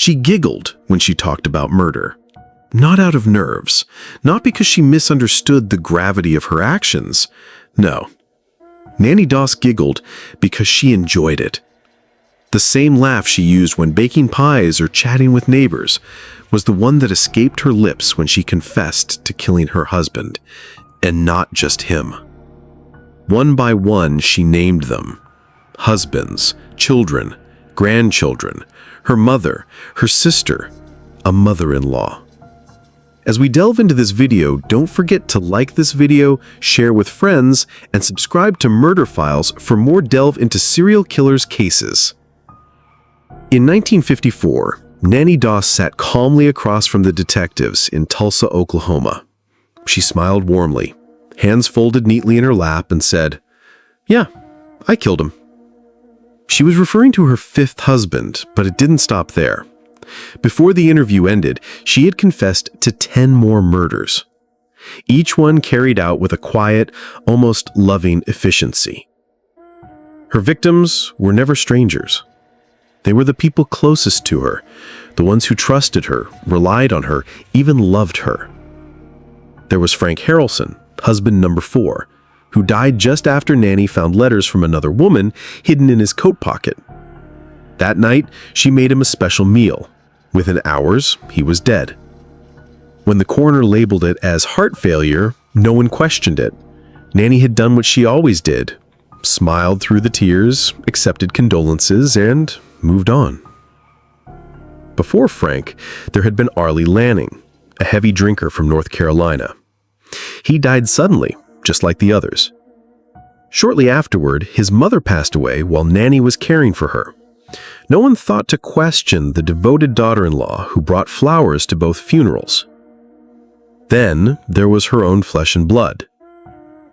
She giggled when she talked about murder. Not out of nerves, not because she misunderstood the gravity of her actions. No. Nanny Doss giggled because she enjoyed it. The same laugh she used when baking pies or chatting with neighbors was the one that escaped her lips when she confessed to killing her husband, and not just him. One by one, she named them. Husbands, children, grandchildren, her mother, her sister, a mother-in-law. As we delve into this video, don't forget to like this video, share with friends, and subscribe to Murder Files for more delve into serial killers' cases. In 1954, Nanny Doss sat calmly across from the detectives in Tulsa, Oklahoma. She smiled warmly, hands folded neatly in her lap, and said, "Yeah, I killed him." She was referring to her fifth husband, but it didn't stop there. Before the interview ended, she had confessed to 10 more murders, each one carried out with a quiet, almost loving efficiency. Her victims were never strangers. They were the people closest to her, the ones who trusted her, relied on her, even loved her. There was Frank Harrelson, husband number 4, who died just after Nanny found letters from another woman hidden in his coat pocket. That night, she made him a special meal. Within hours, he was dead. When the coroner labeled it as heart failure, no one questioned it. Nanny had done what she always did, smiled through the tears, accepted condolences, and moved on. Before Frank, there had been Arlie Lanning, a heavy drinker from North Carolina. He died suddenly, just like the others. Shortly afterward, his mother passed away while Nanny was caring for her. No one thought to question the devoted daughter-in-law who brought flowers to both funerals. Then there was her own flesh and blood.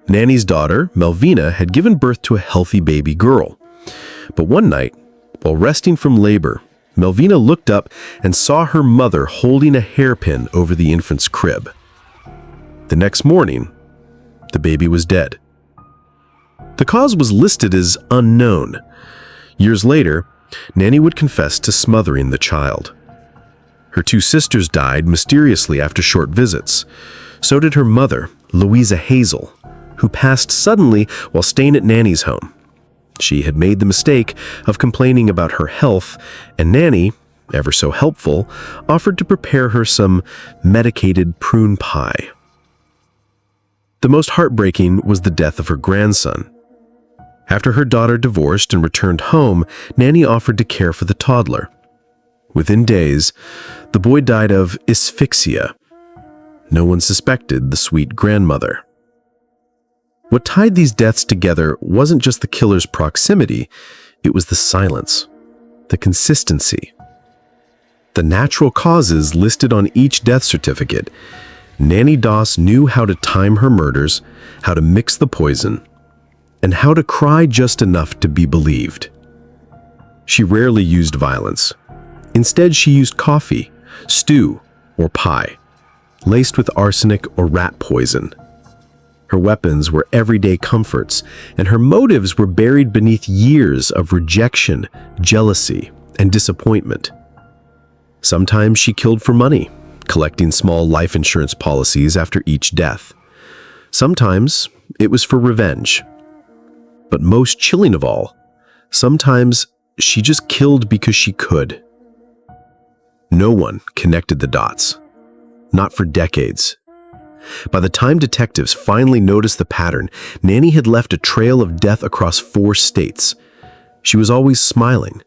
Nanny's daughter, Melvina, had given birth to a healthy baby girl. But one night, while resting from labor, Melvina looked up and saw her mother holding a hairpin over the infant's crib. The next morning, the baby was dead. The cause was listed as unknown. Years later, Nanny would confess to smothering the child. Her 2 sisters died mysteriously after short visits. So did her mother, Louisa Hazel, who passed suddenly while staying at Nanny's home. She had made the mistake of complaining about her health, and Nanny, ever so helpful, offered to prepare her some medicated prune pie. The most heartbreaking was the death of her grandson. After her daughter divorced and returned home, Nanny offered to care for the toddler. Within days, the boy died of asphyxia. No one suspected the sweet grandmother. What tied these deaths together wasn't just the killer's proximity, it was the silence, the consistency. The natural causes listed on each death certificate. Nanny Doss knew how to time her murders, how to mix the poison, and how to cry just enough to be believed. She rarely used violence. Instead, she used coffee, stew, or pie, laced with arsenic or rat poison. Her weapons were everyday comforts, and her motives were buried beneath years of rejection, jealousy, and disappointment. Sometimes she killed for money, collecting small life insurance policies after each death. Sometimes it was for revenge. But most chilling of all, sometimes she just killed because she could. No one connected the dots. Not for decades. By the time detectives finally noticed the pattern, Nanny had left a trail of death across 4 states. She was always smiling,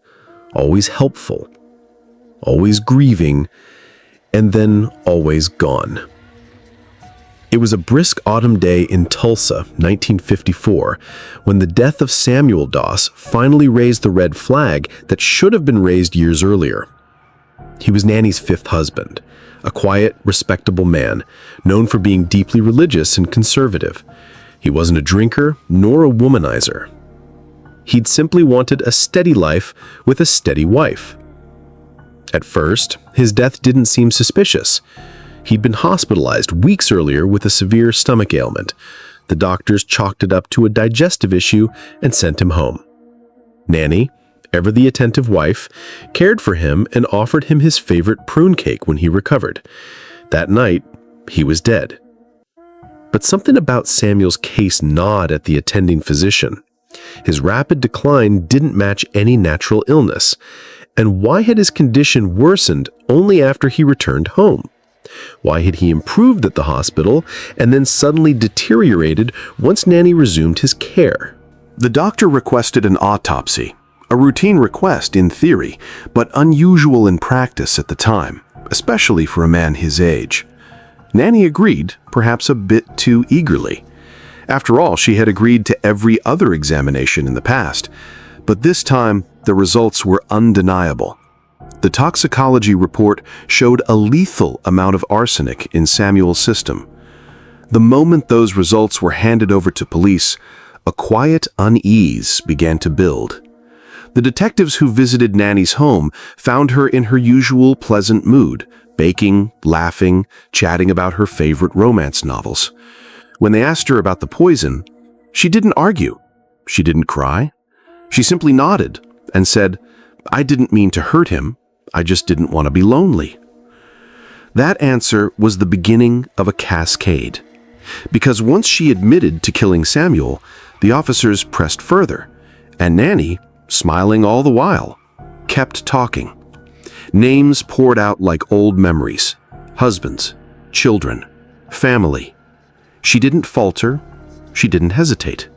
always helpful, always grieving, and then always gone. It was a brisk autumn day in Tulsa, 1954, when the death of Samuel Doss finally raised the red flag that should have been raised years earlier. He was Nanny's 5th husband, a quiet, respectable man, known for being deeply religious and conservative. He wasn't a drinker nor a womanizer. He'd simply wanted a steady life with a steady wife. At first, his death didn't seem suspicious. He'd been hospitalized weeks earlier with a severe stomach ailment. The doctors chalked it up to a digestive issue and sent him home. Nanny, ever the attentive wife, cared for him and offered him his favorite prune cake when he recovered. That night, he was dead. But something about Samuel's case gnawed at the attending physician. His rapid decline didn't match any natural illness. And why had his condition worsened only after he returned home? Why had he improved at the hospital and then suddenly deteriorated once Nanny resumed his care? The doctor requested an autopsy, a routine request in theory, but unusual in practice at the time, especially for a man his age. Nanny agreed, perhaps a bit too eagerly. After all, she had agreed to every other examination in the past, but this time the results were undeniable. The toxicology report showed a lethal amount of arsenic in Samuel's system. The moment those results were handed over to police, a quiet unease began to build. The detectives who visited Nanny's home found her in her usual pleasant mood, baking, laughing, chatting about her favorite romance novels. When they asked her about the poison, she didn't argue. She didn't cry. She simply nodded and said, "I didn't mean to hurt him. I just didn't want to be lonely." That answer was the beginning of a cascade. Because once she admitted to killing Samuel, the officers pressed further, and Nanny, smiling all the while, kept talking. Names poured out like old memories: husbands, children, family. She didn't falter. She didn't hesitate.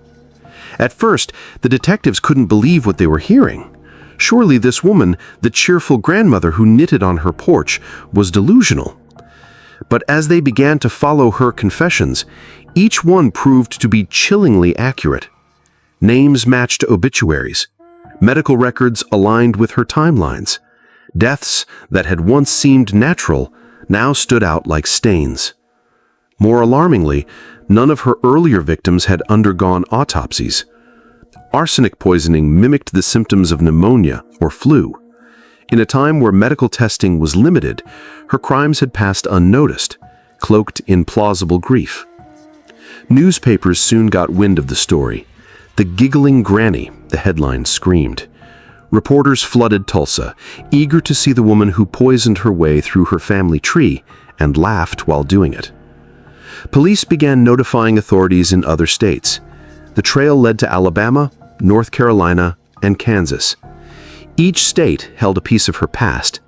At first, the detectives couldn't believe what they were hearing. Surely this woman, the cheerful grandmother who knitted on her porch, was delusional. But as they began to follow her confessions, each one proved to be chillingly accurate. Names matched obituaries. Medical records aligned with her timelines. Deaths that had once seemed natural now stood out like stains. More alarmingly, none of her earlier victims had undergone autopsies. Arsenic poisoning mimicked the symptoms of pneumonia or flu. In a time where medical testing was limited, her crimes had passed unnoticed, cloaked in plausible grief. Newspapers soon got wind of the story. "The Giggling Granny," the headline screamed. Reporters flooded Tulsa, eager to see the woman who poisoned her way through her family tree and laughed while doing it. Police began notifying authorities in other states. The trail led to Alabama, North Carolina, and Kansas. Each state held a piece of her past,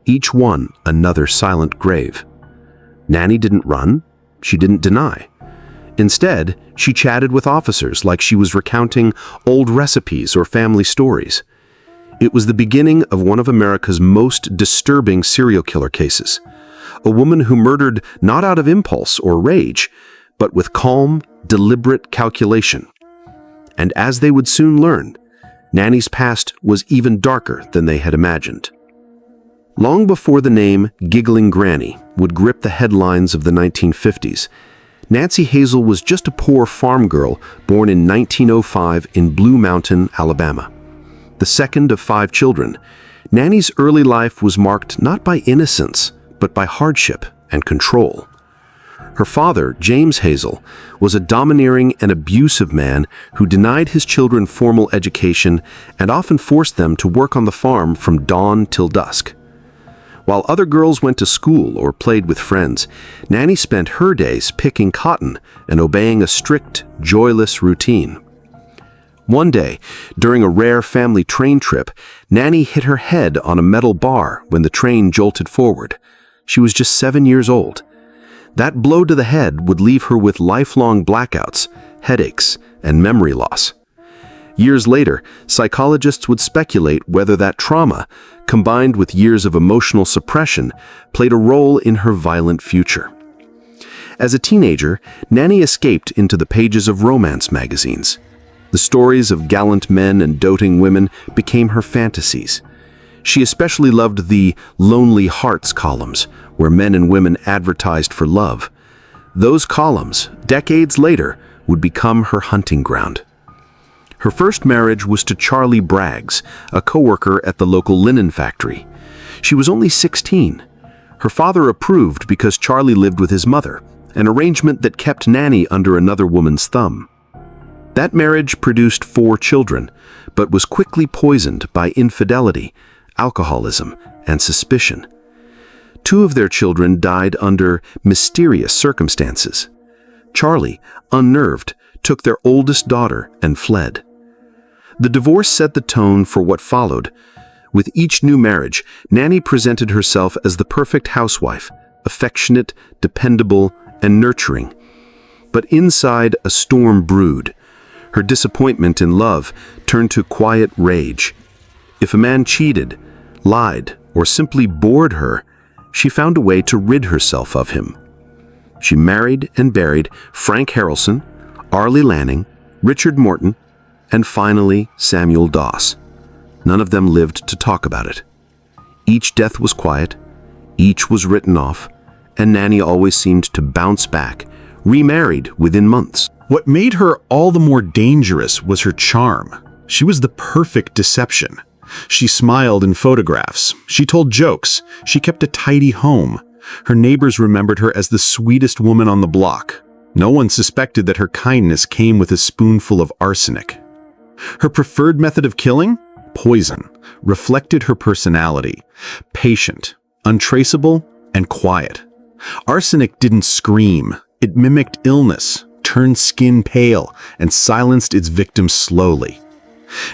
each one another silent grave. Nanny didn't run. She didn't deny. Instead, she chatted with officers like she was recounting old recipes or family stories. It was the beginning of one of America's most disturbing serial killer cases. A woman who murdered not out of impulse or rage, but with calm, deliberate calculation. And as they would soon learn, Nanny's past was even darker than they had imagined. Long before the name Giggling Granny would grip the headlines of the 1950s, Nancy Hazel was just a poor farm girl born in 1905 in Blue Mountain, Alabama. The second of 5 children, Nanny's early life was marked not by innocence, but by hardship and control. Her father, James Hazel, was a domineering and abusive man who denied his children formal education and often forced them to work on the farm from dawn till dusk. While other girls went to school or played with friends, Nanny spent her days picking cotton and obeying a strict, joyless routine. One day, during a rare family train trip, Nanny hit her head on a metal bar when the train jolted forward. She was just 7 years old. That blow to the head would leave her with lifelong blackouts, headaches, and memory loss. Years later, psychologists would speculate whether that trauma, combined with years of emotional suppression, played a role in her violent future. As a teenager, Nanny escaped into the pages of romance magazines. The stories of gallant men and doting women became her fantasies. She especially loved the Lonely Hearts columns, where men and women advertised for love. Those columns, decades later, would become her hunting ground. Her first marriage was to Charlie Braggs, a coworker at the local linen factory. She was only 16. Her father approved because Charlie lived with his mother, an arrangement that kept Nanny under another woman's thumb. That marriage produced 4 children, but was quickly poisoned by infidelity, alcoholism, and suspicion. 2 of their children died under mysterious circumstances. Charlie, unnerved, took their oldest daughter and fled. The divorce set the tone for what followed. With each new marriage, Nanny presented herself as the perfect housewife, affectionate, dependable, and nurturing. But inside, a storm brewed. Her disappointment in love turned to quiet rage. If a man cheated, lied, or simply bored her, she found a way to rid herself of him. She married and buried Frank Harrelson, Arlie Lanning, Richard Morton, and finally Samuel Doss. None of them lived to talk about it. Each death was quiet, each was written off, and Nanny always seemed to bounce back, remarried within months. What made her all the more dangerous was her charm. She was the perfect deception. She smiled in photographs. She told jokes. She kept a tidy home. Her neighbors remembered her as the sweetest woman on the block. No one suspected that her kindness came with a spoonful of arsenic. Her preferred method of killing? Poison. Reflected her personality. Patient, untraceable, and quiet. Arsenic didn't scream. It mimicked illness, turned skin pale, and silenced its victims slowly.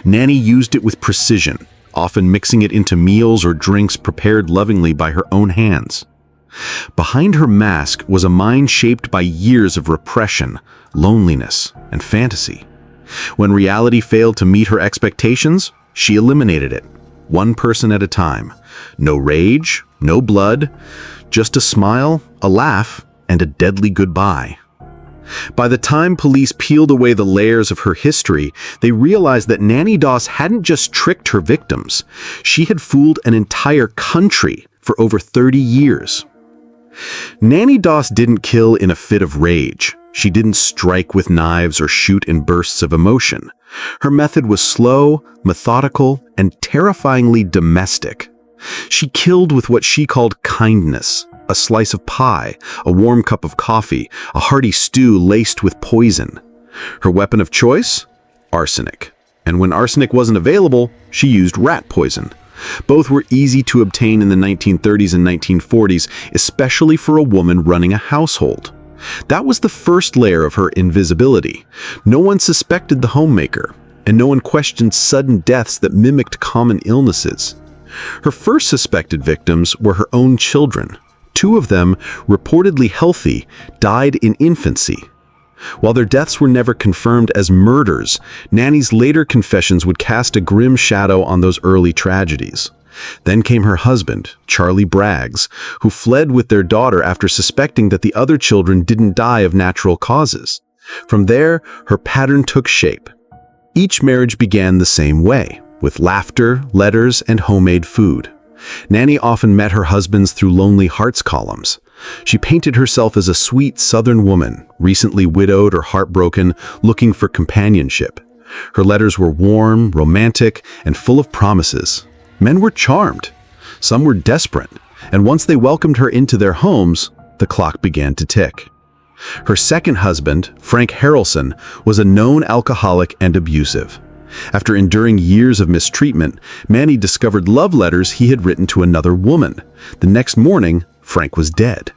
Nanny used it with precision, often mixing it into meals or drinks prepared lovingly by her own hands. Behind her mask was a mind shaped by years of repression, loneliness, and fantasy. When reality failed to meet her expectations, she eliminated it, one person at a time. No rage, no blood, just a smile, a laugh, and a deadly goodbye. By the time police peeled away the layers of her history, they realized that Nanny Doss hadn't just tricked her victims. She had fooled an entire country for over 30 years. Nanny Doss didn't kill in a fit of rage. She didn't strike with knives or shoot in bursts of emotion. Her method was slow, methodical, and terrifyingly domestic. She killed with what she called kindness. A slice of pie, a warm cup of coffee, a hearty stew laced with poison. Her weapon of choice? Arsenic. And when arsenic wasn't available, she used rat poison. Both were easy to obtain in the 1930s and 1940s, especially for a woman running a household. That was the first layer of her invisibility. No one suspected the homemaker, and no one questioned sudden deaths that mimicked common illnesses. Her first suspected victims were her own children. 2 of them, reportedly healthy, died in infancy. While their deaths were never confirmed as murders, Nanny's later confessions would cast a grim shadow on those early tragedies. Then came her husband, Charlie Braggs, who fled with their daughter after suspecting that the other children didn't die of natural causes. From there, her pattern took shape. Each marriage began the same way, with laughter, letters, and homemade food. Nanny often met her husbands through Lonely Hearts columns. She painted herself as a sweet Southern woman, recently widowed or heartbroken, looking for companionship. Her letters were warm, romantic, and full of promises. Men were charmed. Some were desperate, and once they welcomed her into their homes, the clock began to tick. Her second husband, Frank Harrelson, was a known alcoholic and abusive. After enduring years of mistreatment, Nanny discovered love letters he had written to another woman. The next morning, Frank was dead.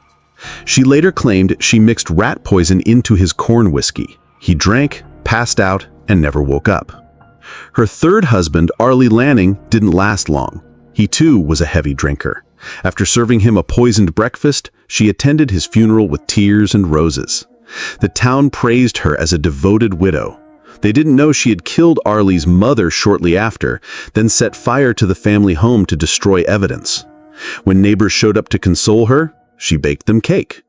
She later claimed she mixed rat poison into his corn whiskey. He drank, passed out, and never woke up. Her third husband, Arlie Lanning, didn't last long. He too was a heavy drinker. After serving him a poisoned breakfast, she attended his funeral with tears and roses. The town praised her as a devoted widow. They didn't know she had killed Arlie's mother shortly after, then set fire to the family home to destroy evidence. When neighbors showed up to console her, she baked them cake.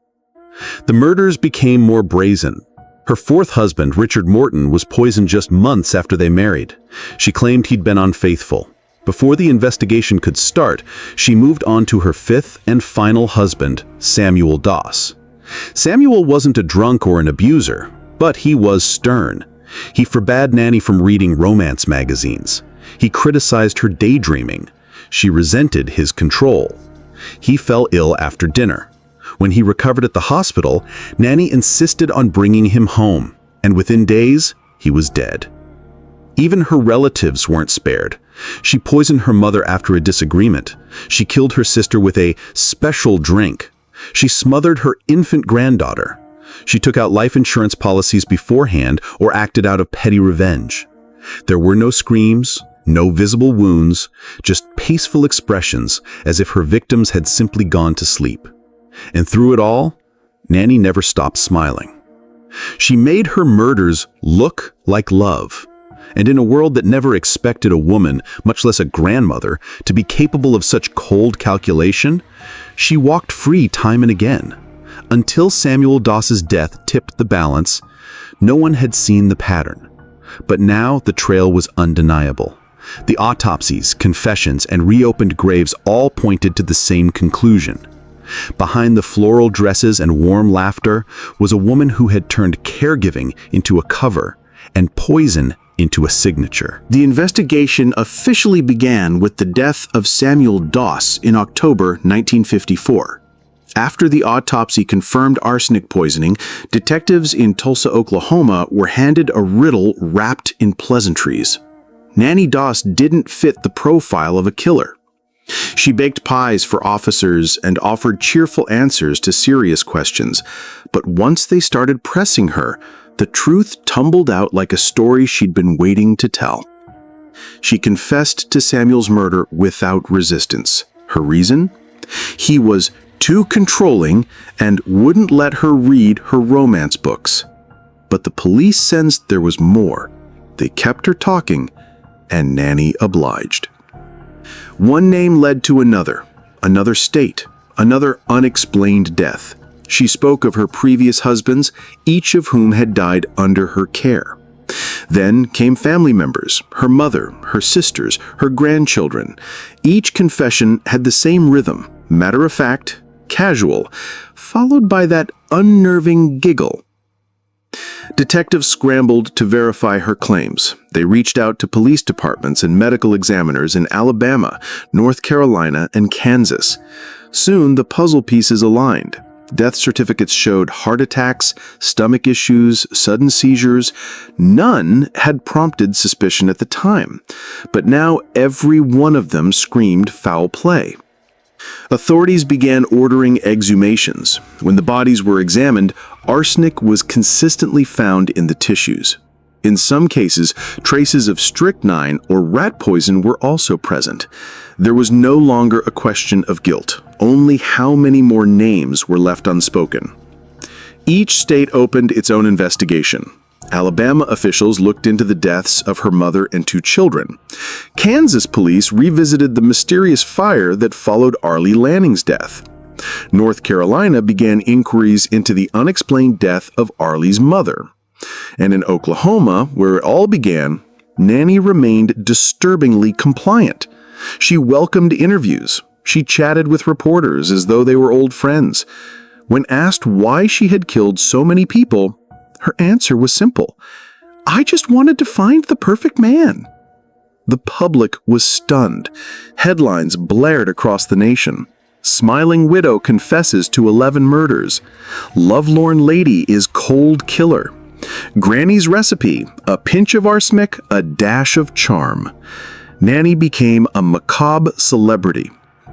The murders became more brazen. Her fourth husband, Richard Morton, was poisoned just months after they married. She claimed he'd been unfaithful. Before the investigation could start, she moved on to her fifth and final husband, Samuel Doss. Samuel wasn't a drunk or an abuser, but he was stern. He forbade Nanny from reading romance magazines. He criticized her daydreaming. She resented his control. He fell ill after dinner. When he recovered at the hospital, Nanny insisted on bringing him home, and within days, he was dead. Even her relatives weren't spared. She poisoned her mother after a disagreement. She killed her sister with a special drink. She smothered her infant granddaughter. She took out life insurance policies beforehand or acted out of petty revenge. There were no screams, no visible wounds, just peaceful expressions as if her victims had simply gone to sleep. And through it all, Nanny never stopped smiling. She made her murders look like love. And in a world that never expected a woman, much less a grandmother, to be capable of such cold calculation, she walked free time and again. Until Samuel Doss's death tipped the balance, no one had seen the pattern. But now the trail was undeniable. The autopsies, confessions, and reopened graves all pointed to the same conclusion. Behind the floral dresses and warm laughter was a woman who had turned caregiving into a cover and poison into a signature. The investigation officially began with the death of Samuel Doss in October 1954. After the autopsy confirmed arsenic poisoning, detectives in Tulsa, Oklahoma were handed a riddle wrapped in pleasantries. Nanny Doss didn't fit the profile of a killer. She baked pies for officers and offered cheerful answers to serious questions, but once they started pressing her, the truth tumbled out like a story she'd been waiting to tell. She confessed to Samuel's murder without resistance. Her reason? He was too controlling and wouldn't let her read her romance books. But the police sensed there was more. They kept her talking, and Nanny obliged. One name led to another state, another unexplained death. She spoke of her previous husbands, each of whom had died under her care. Then came family members, her mother, her sisters, her grandchildren. Each confession had the same rhythm, matter-of-fact, casual, followed by that unnerving giggle. Detectives scrambled to verify her claims. They reached out to police departments and medical examiners in Alabama, North Carolina, and Kansas. Soon, the puzzle pieces aligned. Death certificates showed heart attacks, stomach issues, sudden seizures. None had prompted suspicion at the time, but now every one of them screamed foul play. Authorities began ordering exhumations. When the bodies were examined, arsenic was consistently found in the tissues. In some cases, traces of strychnine or rat poison were also present. There was no longer a question of guilt, only how many more names were left unspoken. Each state opened its own investigation. Alabama officials looked into the deaths of her mother and 2 children. Kansas police revisited the mysterious fire that followed Arlie Lanning's death. North Carolina began inquiries into the unexplained death of Arlie's mother. And in Oklahoma, where it all began, Nanny remained disturbingly compliant. She welcomed interviews. She chatted with reporters as though they were old friends. When asked why she had killed so many people, her answer was simple. I just wanted to find the perfect man. The public was stunned. Headlines blared across the nation. Smiling widow confesses to 11 murders. Lovelorn lady is cold killer. Granny's recipe, a pinch of arsenic, a dash of charm. Nanny became a macabre celebrity.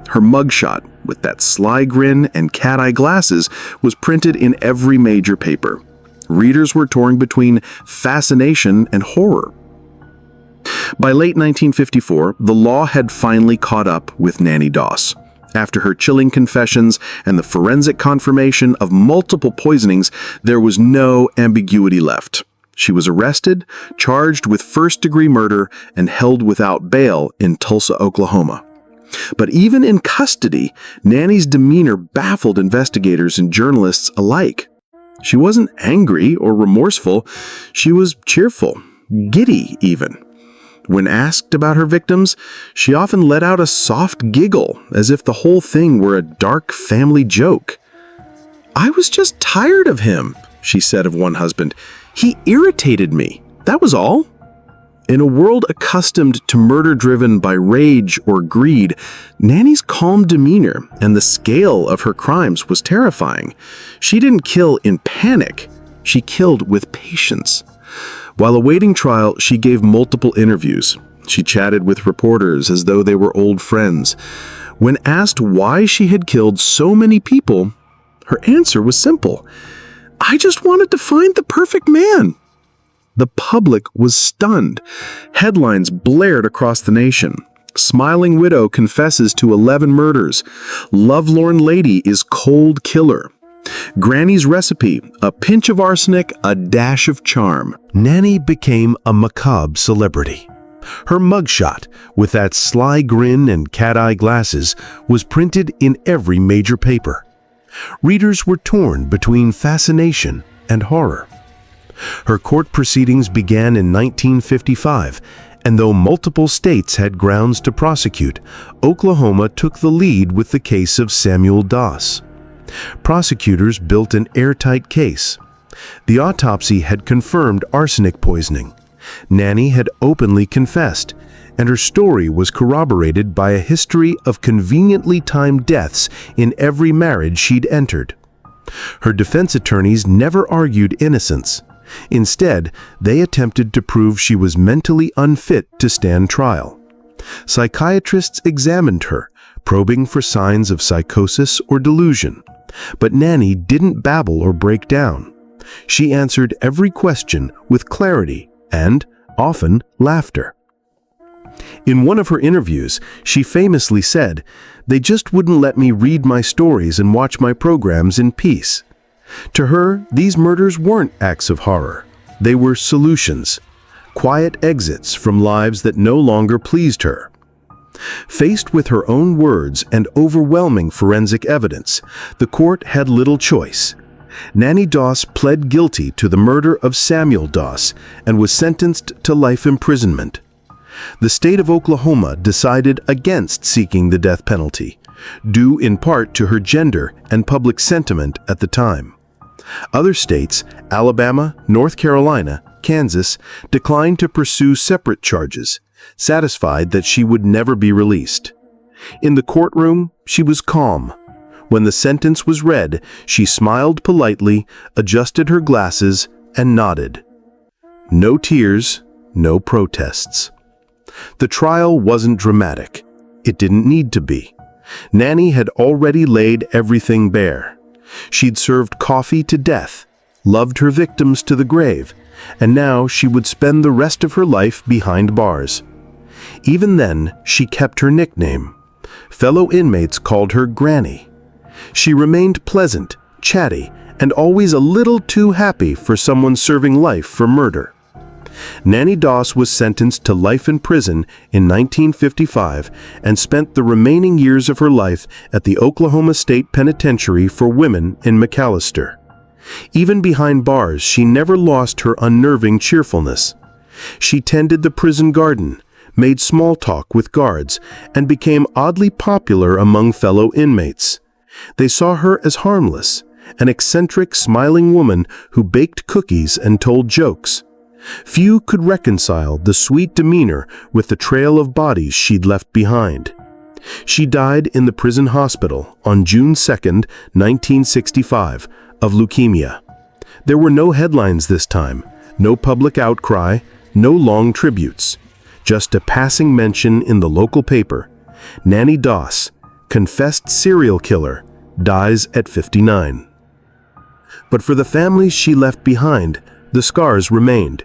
Her mugshot, with that sly grin and cat-eye glasses, was printed in every major paper. Readers were torn between fascination and horror. By late 1954, the law had finally caught up with Nanny Doss. After her chilling confessions and the forensic confirmation of multiple poisonings, there was no ambiguity left. She was arrested, charged with first-degree murder, and held without bail in Tulsa, Oklahoma. But even in custody, Nanny's demeanor baffled investigators and journalists alike. She wasn't angry or remorseful. She was cheerful, giddy even. When asked about her victims, she often let out a soft giggle, as if the whole thing were a dark family joke. I was just tired of him, she said of one husband. He irritated me. That was all. In a world accustomed to murder driven by rage or greed, Nanny's calm demeanor and the scale of her crimes was terrifying. She didn't kill in panic. She killed with patience. While awaiting trial, she gave multiple interviews. She chatted with reporters as though they were old friends. When asked why she had killed so many people, her answer was simple. "I just wanted to find the perfect man." The public was stunned. Headlines blared across the nation. Smiling widow confesses to 11 murders. Lovelorn lady is cold killer. Granny's recipe, a pinch of arsenic, a dash of charm. Nanny became a macabre celebrity. Her mugshot, with that sly grin and cat-eye glasses, was printed in every major paper. Readers were torn between fascination and horror. Her court proceedings began in 1955, and though multiple states had grounds to prosecute, Oklahoma took the lead with the case of Samuel Doss. Prosecutors built an airtight case. The autopsy had confirmed arsenic poisoning. Nanny had openly confessed, and her story was corroborated by a history of conveniently timed deaths in every marriage she'd entered. Her defense attorneys never argued innocence. Instead, they attempted to prove she was mentally unfit to stand trial. Psychiatrists examined her, probing for signs of psychosis or delusion. But Nanny didn't babble or break down. She answered every question with clarity and, often, laughter. In one of her interviews, she famously said, "They just wouldn't let me read my stories and watch my programs in peace." To her, these murders weren't acts of horror. They were solutions, quiet exits from lives that no longer pleased her. Faced with her own words and overwhelming forensic evidence, the court had little choice. Nanny Doss pled guilty to the murder of Samuel Doss and was sentenced to life imprisonment. The state of Oklahoma decided against seeking the death penalty, due in part to her gender and public sentiment at the time. Other states, Alabama, North Carolina, Kansas, declined to pursue separate charges, satisfied that she would never be released. In the courtroom, she was calm. When the sentence was read, she smiled politely, adjusted her glasses, and nodded. No tears, no protests. The trial wasn't dramatic. It didn't need to be. Nanny had already laid everything bare. She'd served coffee to death, loved her victims to the grave, and now she would spend the rest of her life behind bars. Even then, she kept her nickname. Fellow inmates called her Granny. She remained pleasant, chatty, and always a little too happy for someone serving life for murder. Nanny Doss was sentenced to life in prison in 1955 and spent the remaining years of her life at the Oklahoma State Penitentiary for Women in McAlester. Even behind bars, she never lost her unnerving cheerfulness. She tended the prison garden, made small talk with guards, and became oddly popular among fellow inmates. They saw her as harmless, an eccentric, smiling woman who baked cookies and told jokes. Few could reconcile the sweet demeanor with the trail of bodies she'd left behind. She died in the prison hospital on June 2, 1965, of leukemia. There were no headlines this time, no public outcry, no long tributes. Just a passing mention in the local paper. Nanny Doss, confessed serial killer, dies at 59. But for the families she left behind, the scars remained.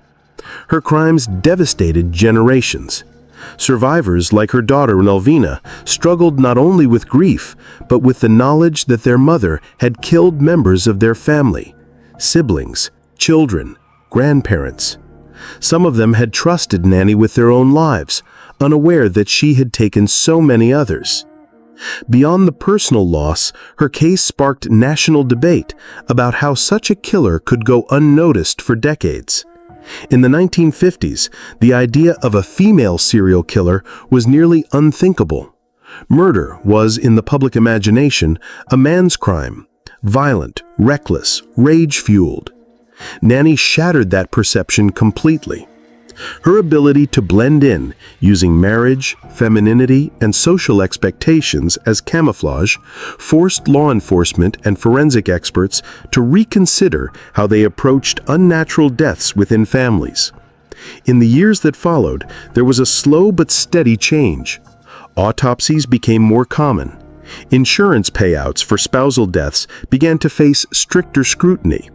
Her crimes devastated generations. Survivors like her daughter Nelvina struggled not only with grief, but with the knowledge that their mother had killed members of their family, siblings, children, grandparents. Some of them had trusted Nanny with their own lives, unaware that she had taken so many others. Beyond the personal loss, her case sparked national debate about how such a killer could go unnoticed for decades. In the 1950s, the idea of a female serial killer was nearly unthinkable. Murder was, in the public imagination, a man's crime, violent, reckless, rage-fueled. Nanny shattered that perception completely. Her ability to blend in, using marriage, femininity, and social expectations as camouflage, forced law enforcement and forensic experts to reconsider how they approached unnatural deaths within families. In the years that followed, there was a slow but steady change. Autopsies became more common. Insurance payouts for spousal deaths began to face stricter scrutiny.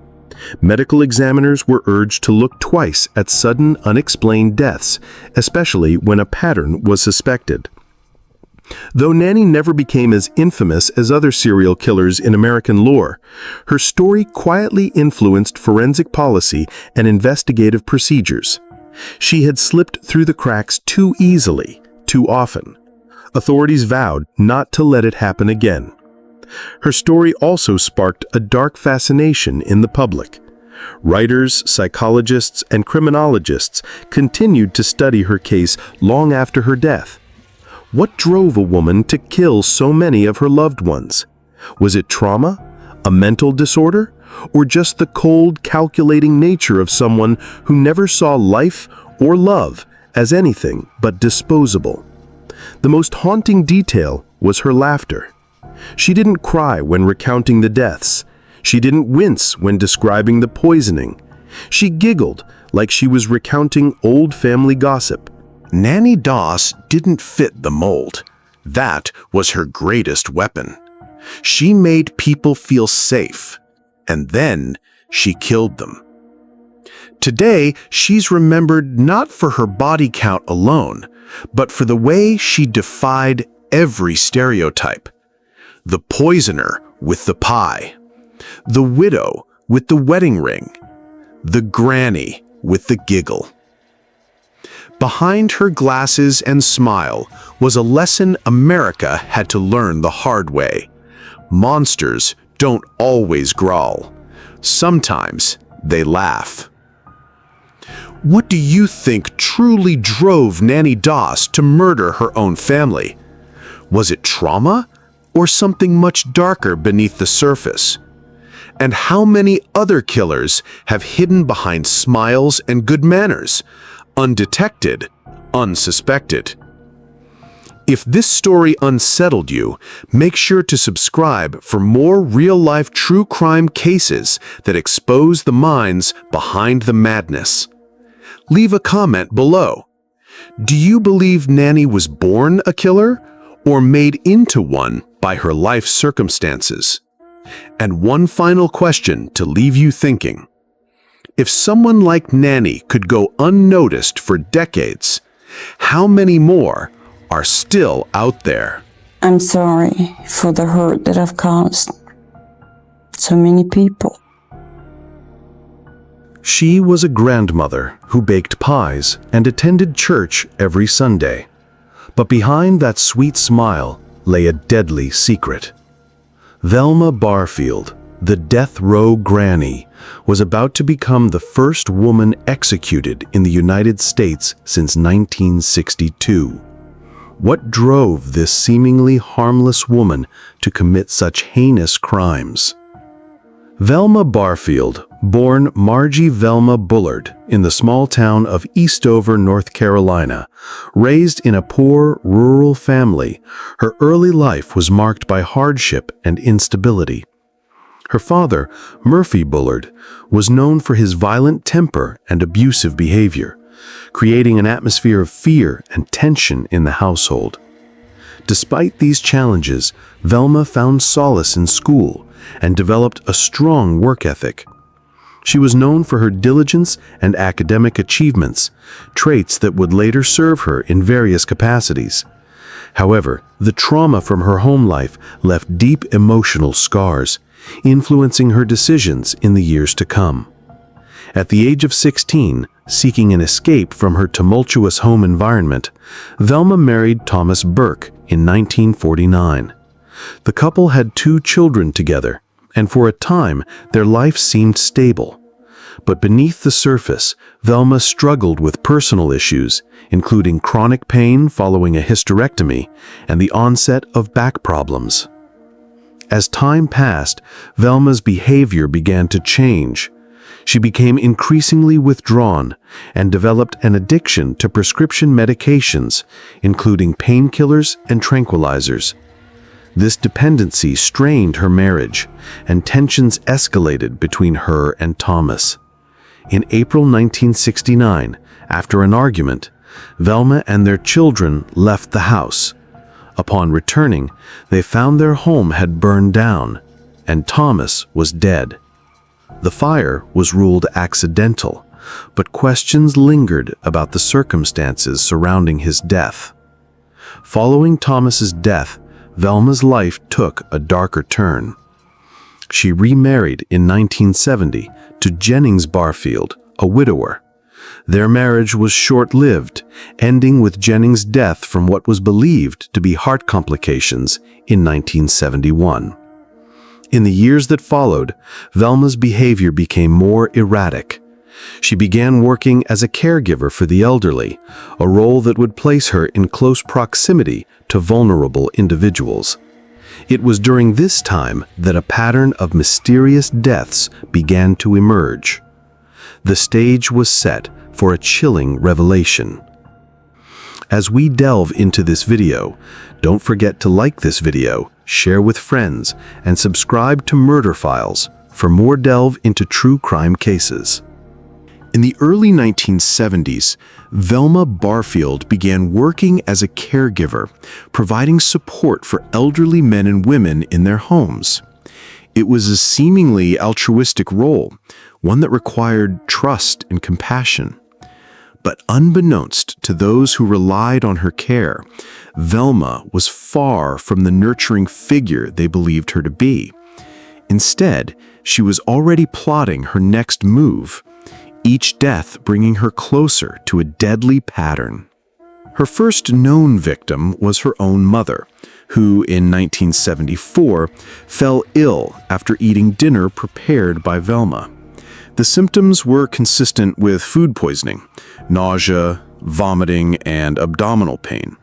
Medical examiners were urged to look twice at sudden, unexplained deaths, especially when a pattern was suspected. Though Nanny never became as infamous as other serial killers in American lore, her story quietly influenced forensic policy and investigative procedures. She had slipped through the cracks too easily, too often. Authorities vowed not to let it happen again. Her story also sparked a dark fascination in the public. Writers, psychologists, and criminologists continued to study her case long after her death. What drove a woman to kill so many of her loved ones? Was it trauma, a mental disorder, or just the cold, calculating nature of someone who never saw life or love as anything but disposable? The most haunting detail was her laughter. She didn't cry when recounting the deaths. She didn't wince when describing the poisoning. She giggled like she was recounting old family gossip. Nanny Doss didn't fit the mold. That was her greatest weapon. She made people feel safe, and then she killed them. Today, she's remembered not for her body count alone, but for the way she defied every stereotype. The poisoner with the pie, the widow with the wedding ring, the granny with the giggle. Behind her glasses and smile was a lesson America had to learn the hard way. Monsters don't always growl. Sometimes they laugh. What do you think truly drove Nanny Doss to murder her own family? Was it trauma or something much darker beneath the surface? And how many other killers have hidden behind smiles and good manners, undetected, unsuspected? If this story unsettled you, make sure to subscribe for more real-life true crime cases that expose the minds behind the madness. Leave a comment below. Do you believe Nanny was born a killer or made into one by her life circumstances? And one final question to leave you thinking. If someone like Nanny could go unnoticed for decades, how many more are still out there? I'm sorry for the hurt that I've caused so many people. She was a grandmother who baked pies and attended church every Sunday. But behind that sweet smile lay a deadly secret. Velma Barfield, the death row granny, was about to become the first woman executed in the United States since 1962. What drove this seemingly harmless woman to commit such heinous crimes? Velma Barfield, born Margie Velma Bullard in the small town of Eastover, North Carolina, raised in a poor, rural family, her early life was marked by hardship and instability. Her father, Murphy Bullard, was known for his violent temper and abusive behavior, creating an atmosphere of fear and tension in the household. Despite these challenges, Velma found solace in school and developed a strong work ethic. She was known for her diligence and academic achievements, traits that would later serve her in various capacities. However, the trauma from her home life left deep emotional scars, influencing her decisions in the years to come. At the age of 16, seeking an escape from her tumultuous home environment, Velma married Thomas Burke in 1949. The couple had 2 children together, and for a time their life seemed stable. But beneath the surface, Velma struggled with personal issues, including chronic pain following a hysterectomy and the onset of back problems. As time passed, Velma's behavior began to change. She became increasingly withdrawn and developed an addiction to prescription medications, including painkillers and tranquilizers. This dependency strained her marriage, and tensions escalated between her and Thomas. In April 1969, after an argument, Velma and their children left the house. Upon returning, they found their home had burned down, and Thomas was dead. The fire was ruled accidental, but questions lingered about the circumstances surrounding his death. Following Thomas's death, Velma's life took a darker turn. She remarried in 1970 to Giggling Barfield, a widower. Their marriage was short-lived, ending with Jennings' death from what was believed to be heart complications in 1971. In the years that followed, Velma's behavior became more erratic. She began working as a caregiver for the elderly, a role that would place her in close proximity to vulnerable individuals. It was during this time that a pattern of mysterious deaths began to emerge. The stage was set for a chilling revelation. As we delve into this video, don't forget to like this video, share with friends, and subscribe to Murder Files for more delve into true crime cases. In the early 1970s, Velma Barfield began working as a caregiver, providing support for elderly men and women in their homes. It was a seemingly altruistic role, one that required trust and compassion. But unbeknownst to those who relied on her care, Velma was far from the nurturing figure they believed her to be. Instead, she was already plotting her next move, each death bringing her closer to a deadly pattern. Her first known victim was her own mother, who in 1974 fell ill after eating dinner prepared by Velma. The symptoms were consistent with food poisoning, nausea, vomiting, and abdominal pain.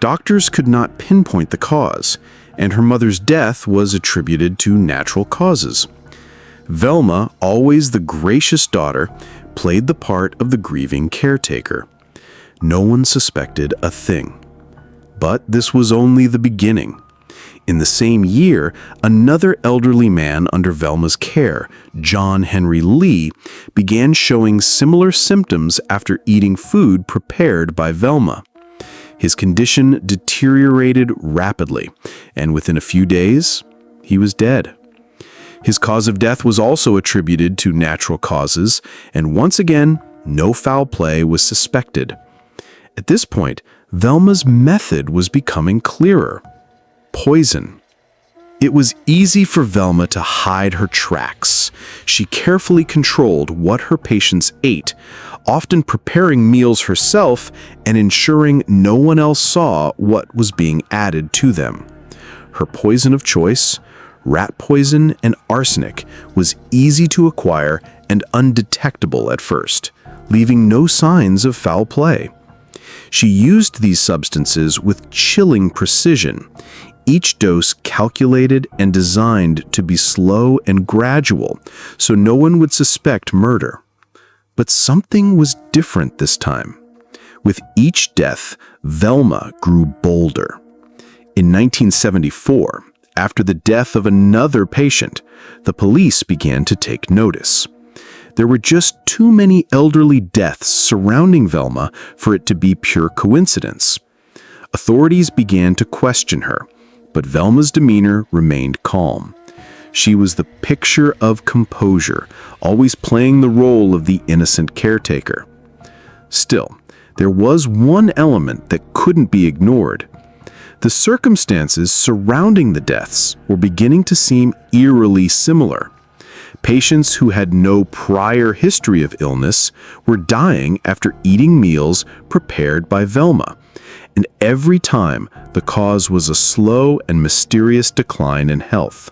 Doctors could not pinpoint the cause, and her mother's death was attributed to natural causes. Velma, always the gracious daughter, played the part of the grieving caretaker. No one suspected a thing. But this was only the beginning. In the same year, another elderly man under Velma's care, John Henry Lee, began showing similar symptoms after eating food prepared by Velma. His condition deteriorated rapidly, and within a few days, he was dead. His cause of death was also attributed to natural causes, and once again, no foul play was suspected. At this point, Velma's method was becoming clearer. Poison. It was easy for Velma to hide her tracks. She carefully controlled what her patients ate, often preparing meals herself and ensuring no one else saw what was being added to them. Her poison of choice, rat poison and arsenic, was easy to acquire and undetectable at first, leaving no signs of foul play. She used these substances with chilling precision, each dose calculated and designed to be slow and gradual, so no one would suspect murder. But something was different this time. With each death, Velma grew bolder. In 1974, after the death of another patient, the police began to take notice. There were just too many elderly deaths surrounding Velma for it to be pure coincidence. Authorities began to question her, but Velma's demeanor remained calm. She was the picture of composure, always playing the role of the innocent caretaker. Still, there was one element that couldn't be ignored. The circumstances surrounding the deaths were beginning to seem eerily similar. Patients who had no prior history of illness were dying after eating meals prepared by Velma, and every time the cause was a slow and mysterious decline in health.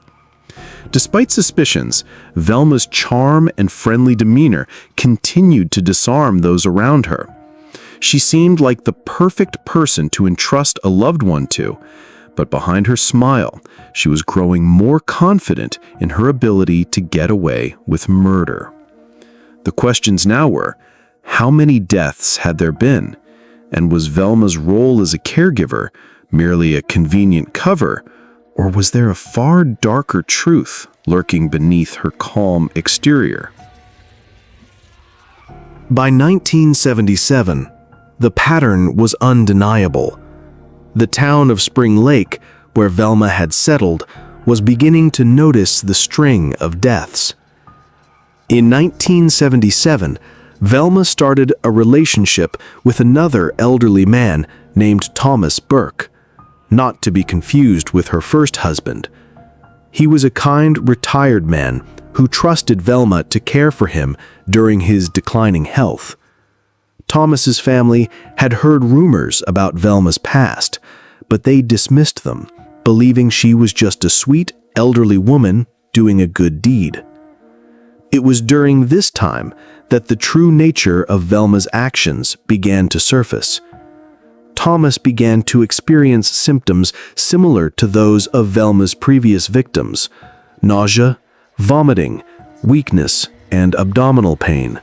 Despite suspicions, Velma's charm and friendly demeanor continued to disarm those around her. She seemed like the perfect person to entrust a loved one to, but behind her smile, she was growing more confident in her ability to get away with murder. The questions now were, how many deaths had there been? And was Velma's role as a caregiver merely a convenient cover, or was there a far darker truth lurking beneath her calm exterior? By 1977, the pattern was undeniable. The town of Spring Lake, where Velma had settled, was beginning to notice the string of deaths. In 1977, Velma started a relationship with another elderly man named Thomas Burke, not to be confused with her first husband. He was a kind, retired man who trusted Velma to care for him during his declining health. Thomas's family had heard rumors about Velma's past, but they dismissed them, believing she was just a sweet, elderly woman doing a good deed. It was during this time that the true nature of Velma's actions began to surface. Thomas began to experience symptoms similar to those of Velma's previous victims: nausea, vomiting, weakness, and abdominal pain.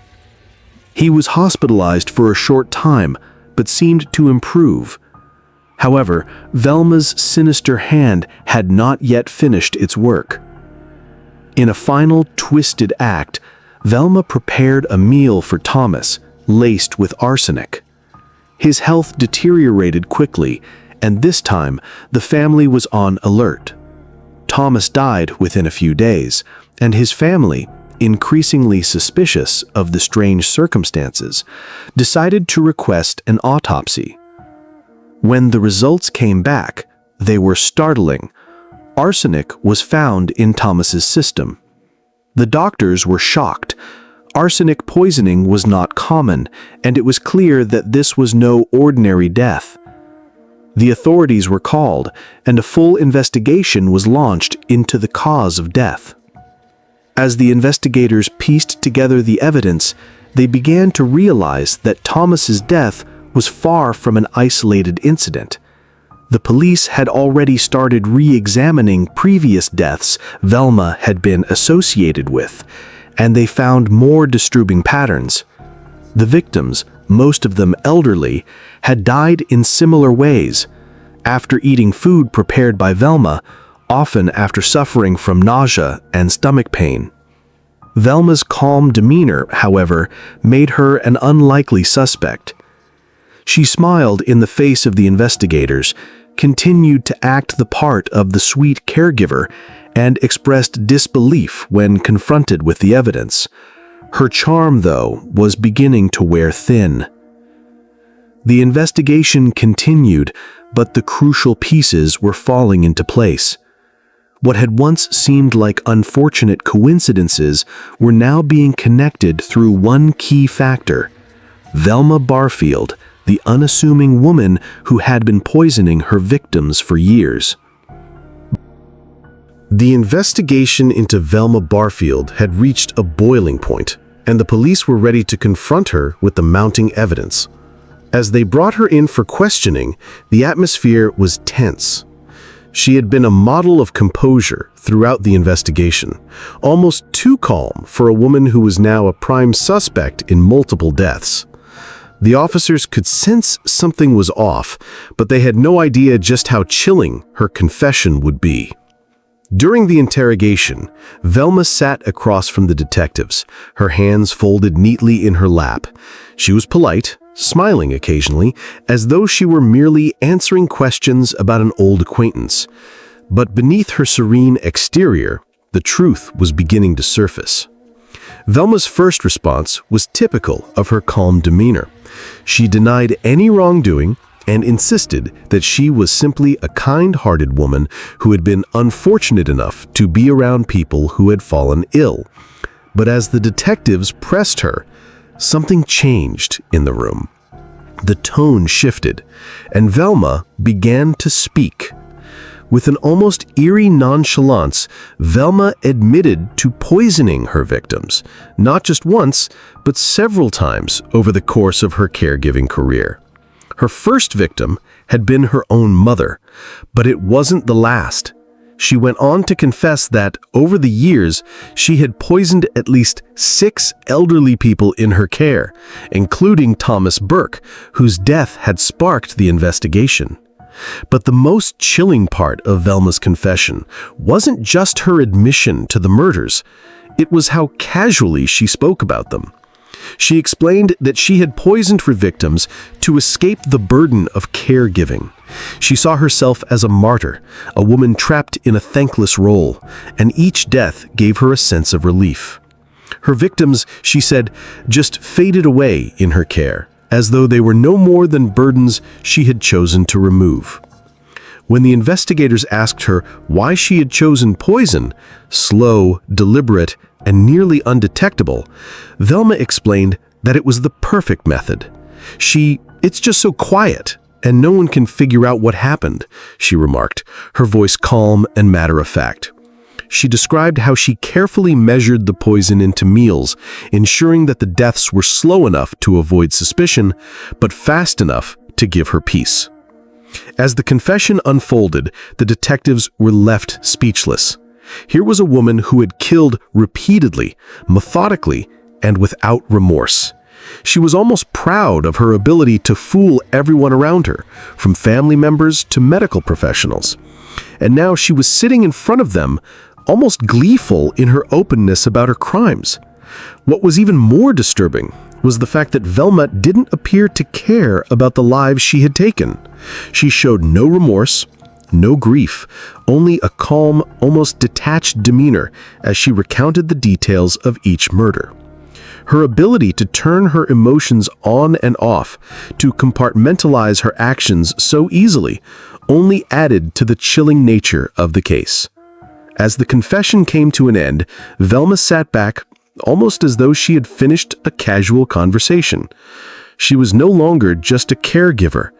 He was hospitalized for a short time, but seemed to improve. However, Velma's sinister hand had not yet finished its work. In a final twisted act, Velma prepared a meal for Thomas, laced with arsenic. His health deteriorated quickly, and this time the family was on alert. Thomas died within a few days, and his family, increasingly suspicious of the strange circumstances, decided to request an autopsy. When the results came back, they were startling. Arsenic was found in Thomas's system. The doctors were shocked. Arsenic poisoning was not common, and it was clear that this was no ordinary death. The authorities were called, and a full investigation was launched into the cause of death. As the investigators pieced together the evidence, they began to realize that Thomas's death was far from an isolated incident. The police had already started re-examining previous deaths Velma had been associated with, and they found more disturbing patterns. The victims, most of them elderly, had died in similar ways, after eating food prepared by Velma, often after suffering from nausea and stomach pain. Velma's calm demeanor, however, made her an unlikely suspect. She smiled in the face of the investigators, continued to act the part of the sweet caregiver, and expressed disbelief when confronted with the evidence. Her charm, though, was beginning to wear thin. The investigation continued, but the crucial pieces were falling into place. What had once seemed like unfortunate coincidences were now being connected through one key factor: Velma Barfield, the unassuming woman who had been poisoning her victims for years. The investigation into Velma Barfield had reached a boiling point, and the police were ready to confront her with the mounting evidence. As they brought her in for questioning, the atmosphere was tense. She had been a model of composure throughout the investigation, almost too calm for a woman who was now a prime suspect in multiple deaths. The officers could sense something was off, but they had no idea just how chilling her confession would be. During the interrogation, Velma sat across from the detectives, her hands folded neatly in her lap. She was polite, smiling occasionally, as though she were merely answering questions about an old acquaintance. But beneath her serene exterior, the truth was beginning to surface. Velma's first response was typical of her calm demeanor. She denied any wrongdoing and insisted that she was simply a kind-hearted woman who had been unfortunate enough to be around people who had fallen ill. But as the detectives pressed her, something changed in the room. The tone shifted, and Velma began to speak. With an almost eerie nonchalance, Velma admitted to poisoning her victims, not just once, but several times over the course of her caregiving career. Her first victim had been her own mother, but it wasn't the last. She went on to confess that, over the years, she had poisoned at least 6 elderly people in her care, including Thomas Burke, whose death had sparked the investigation. But the most chilling part of Velma's confession wasn't just her admission to the murders, it was how casually she spoke about them. She explained that she had poisoned her victims to escape the burden of caregiving. She saw herself as a martyr, a woman trapped in a thankless role, and each death gave her a sense of relief. Her victims, she said, just faded away in her care, as though they were no more than burdens she had chosen to remove. When the investigators asked her why she had chosen poison, slow, deliberate, and nearly undetectable, Velma explained that it was the perfect method. It's just so quiet, and no one can figure out what happened, she remarked, her voice calm and matter-of-fact. She described how she carefully measured the poison into meals, ensuring that the deaths were slow enough to avoid suspicion, but fast enough to give her peace. As the confession unfolded, the detectives were left speechless. Here was a woman who had killed repeatedly, methodically, and without remorse. She was almost proud of her ability to fool everyone around her, from family members to medical professionals. And now she was sitting in front of them, almost gleeful in her openness about her crimes. What was even more disturbing was the fact that Velma didn't appear to care about the lives she had taken. She showed no remorse, no grief, only a calm, almost detached demeanor as she recounted the details of each murder. Her ability to turn her emotions on and off, to compartmentalize her actions so easily, only added to the chilling nature of the case. As the confession came to an end, Velma sat back, almost as though she had finished a casual conversation. She was no longer just a caregiver.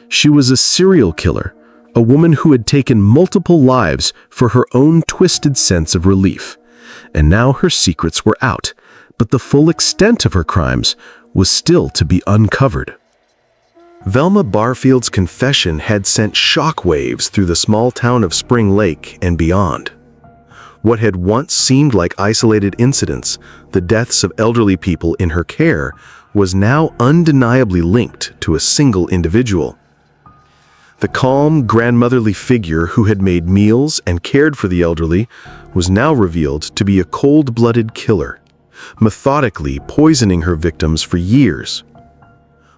She was a serial killer, a woman who had taken multiple lives for her own twisted sense of relief. And now her secrets were out, but the full extent of her crimes was still to be uncovered. Velma Barfield's confession had sent shockwaves through the small town of Spring Lake and beyond. What had once seemed like isolated incidents, the deaths of elderly people in her care, was now undeniably linked to a single individual. The calm, grandmotherly figure who had made meals and cared for the elderly was now revealed to be a cold-blooded killer, methodically poisoning her victims for years.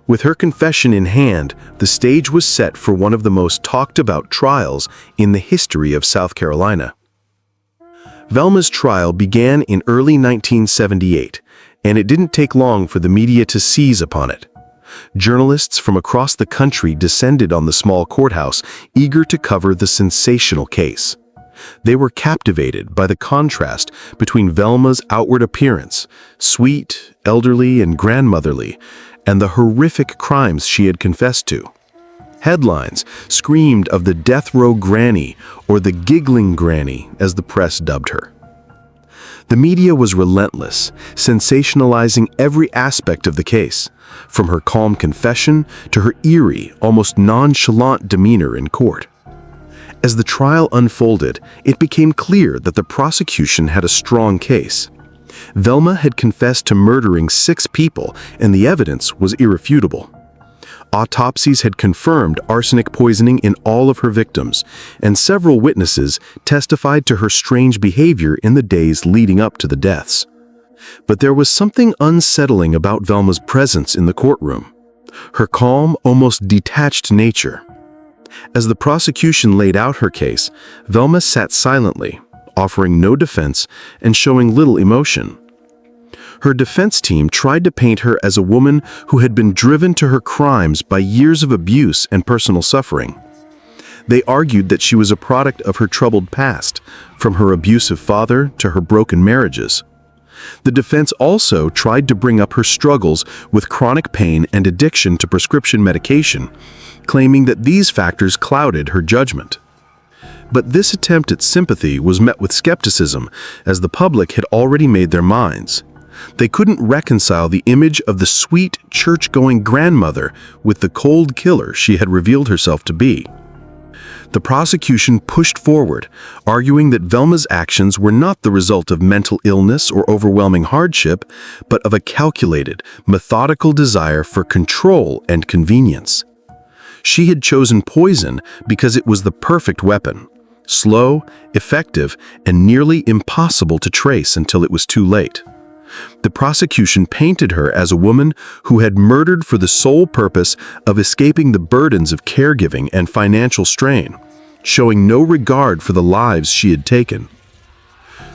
With her confession in hand, the stage was set for one of the most talked-about trials in the history of South Carolina. Velma's trial began in early 1978, and it didn't take long for the media to seize upon it. Journalists from across the country descended on the small courthouse, eager to cover the sensational case. They were captivated by the contrast between Velma's outward appearance, sweet, elderly, and grandmotherly, and the horrific crimes she had confessed to. Headlines screamed of the death row granny, or the Giggling Granny, as the press dubbed her. The media was relentless, sensationalizing every aspect of the case, from her calm confession to her eerie, almost nonchalant demeanor in court. As the trial unfolded, it became clear that the prosecution had a strong case. Velma had confessed to murdering 6 people, and the evidence was irrefutable. Autopsies had confirmed arsenic poisoning in all of her victims, and several witnesses testified to her strange behavior in the days leading up to the deaths. But there was something unsettling about Velma's presence in the courtroom, her calm, almost detached nature. As the prosecution laid out her case, Velma sat silently, offering no defense and showing little emotion. Her defense team tried to paint her as a woman who had been driven to her crimes by years of abuse and personal suffering. They argued that she was a product of her troubled past, from her abusive father to her broken marriages. The defense also tried to bring up her struggles with chronic pain and addiction to prescription medication, claiming that these factors clouded her judgment. But this attempt at sympathy was met with skepticism, as the public had already made their minds. They couldn't reconcile the image of the sweet, church-going grandmother with the cold killer she had revealed herself to be. The prosecution pushed forward, arguing that Velma's actions were not the result of mental illness or overwhelming hardship, but of a calculated, methodical desire for control and convenience. She had chosen poison because it was the perfect weapon, slow, effective, and nearly impossible to trace until it was too late. The prosecution painted her as a woman who had murdered for the sole purpose of escaping the burdens of caregiving and financial strain, showing no regard for the lives she had taken.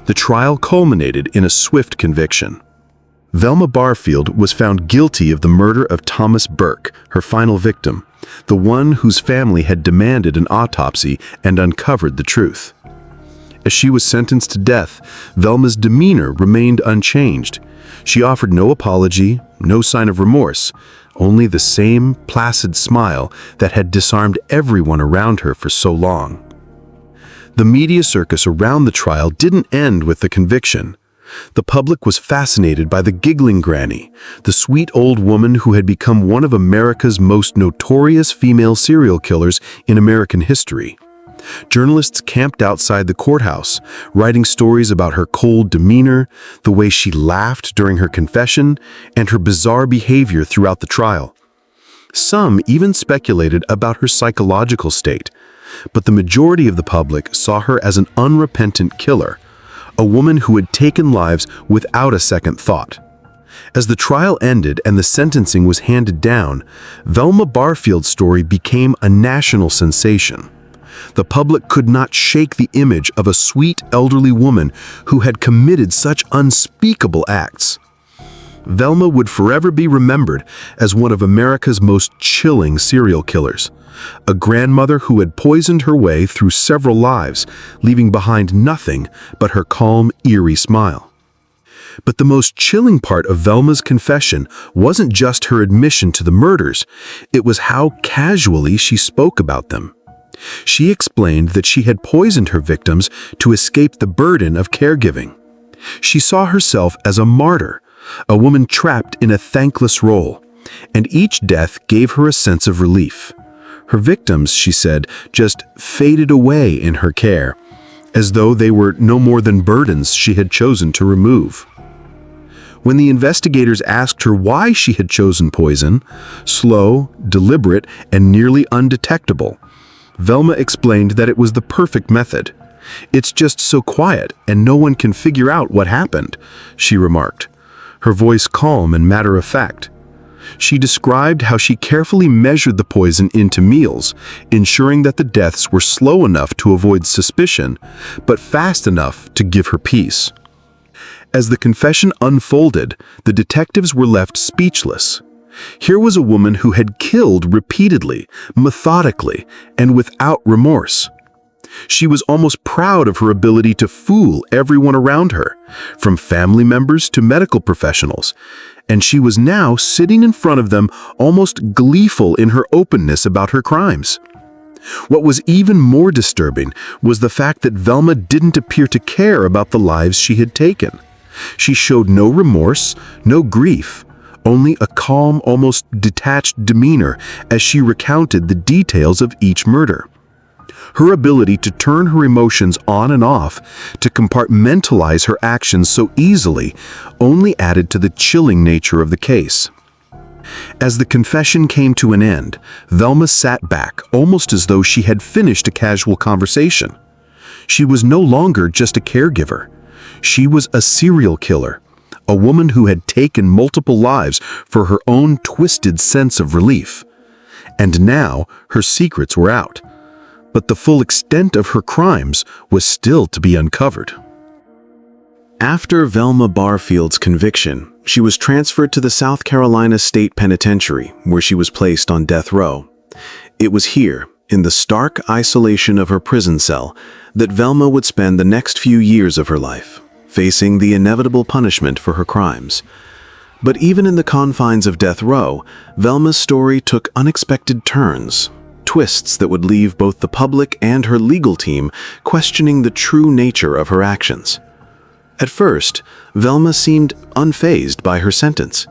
The trial culminated in a swift conviction. Velma Barfield was found guilty of the murder of Thomas Burke, her final victim, the one whose family had demanded an autopsy and uncovered the truth. As she was sentenced to death, Velma's demeanor remained unchanged. She offered no apology, no sign of remorse, only the same placid smile that had disarmed everyone around her for so long. The media circus around the trial didn't end with the conviction. The public was fascinated by the Giggling Granny, the sweet old woman who had become one of America's most notorious female serial killers in American history. Journalists camped outside the courthouse, writing stories about her cold demeanor, the way she laughed during her confession, and her bizarre behavior throughout the trial. Some even speculated about her psychological state, but the majority of the public saw her as an unrepentant killer, a woman who had taken lives without a second thought. As the trial ended and the sentencing was handed down, Velma Barfield's story became a national sensation. The public could not shake the image of a sweet elderly woman who had committed such unspeakable acts. Velma would forever be remembered as one of America's most chilling serial killers, a grandmother who had poisoned her way through several lives, leaving behind nothing but her calm, eerie smile. But the most chilling part of Velma's confession wasn't just her admission to the murders, it was how casually she spoke about them. She explained that she had poisoned her victims to escape the burden of caregiving. She saw herself as a martyr, a woman trapped in a thankless role, and each death gave her a sense of relief. Her victims, she said, just faded away in her care, as though they were no more than burdens she had chosen to remove. When the investigators asked her why she had chosen poison, slow, deliberate, and nearly undetectable, Velma explained that it was the perfect method. "It's just so quiet, and no one can figure out what happened," she remarked, her voice calm and matter-of-fact. She described how she carefully measured the poison into meals, ensuring that the deaths were slow enough to avoid suspicion, but fast enough to give her peace. As the confession unfolded, the detectives were left speechless. Here was a woman who had killed repeatedly, methodically, and without remorse. She was almost proud of her ability to fool everyone around her, from family members to medical professionals, and she was now sitting in front of them almost gleeful in her openness about her crimes. What was even more disturbing was the fact that Velma didn't appear to care about the lives she had taken. She showed no remorse, no grief, only a calm, almost detached demeanor as she recounted the details of each murder. Her ability to turn her emotions on and off, to compartmentalize her actions so easily, only added to the chilling nature of the case. As the confession came to an end, Velma sat back, almost as though she had finished a casual conversation. She was no longer just a caregiver. She was a serial killer, a woman who had taken multiple lives for her own twisted sense of relief. And now her secrets were out. But the full extent of her crimes was still to be uncovered. After Velma Barfield's conviction, she was transferred to the South Carolina State Penitentiary, where she was placed on death row. It was here, in the stark isolation of her prison cell, that Velma would spend the next few years of her life, facing the inevitable punishment for her crimes. But even in the confines of death row, Velma's story took unexpected turns, twists that would leave both the public and her legal team questioning the true nature of her actions. At first, Velma seemed unfazed by her sentence.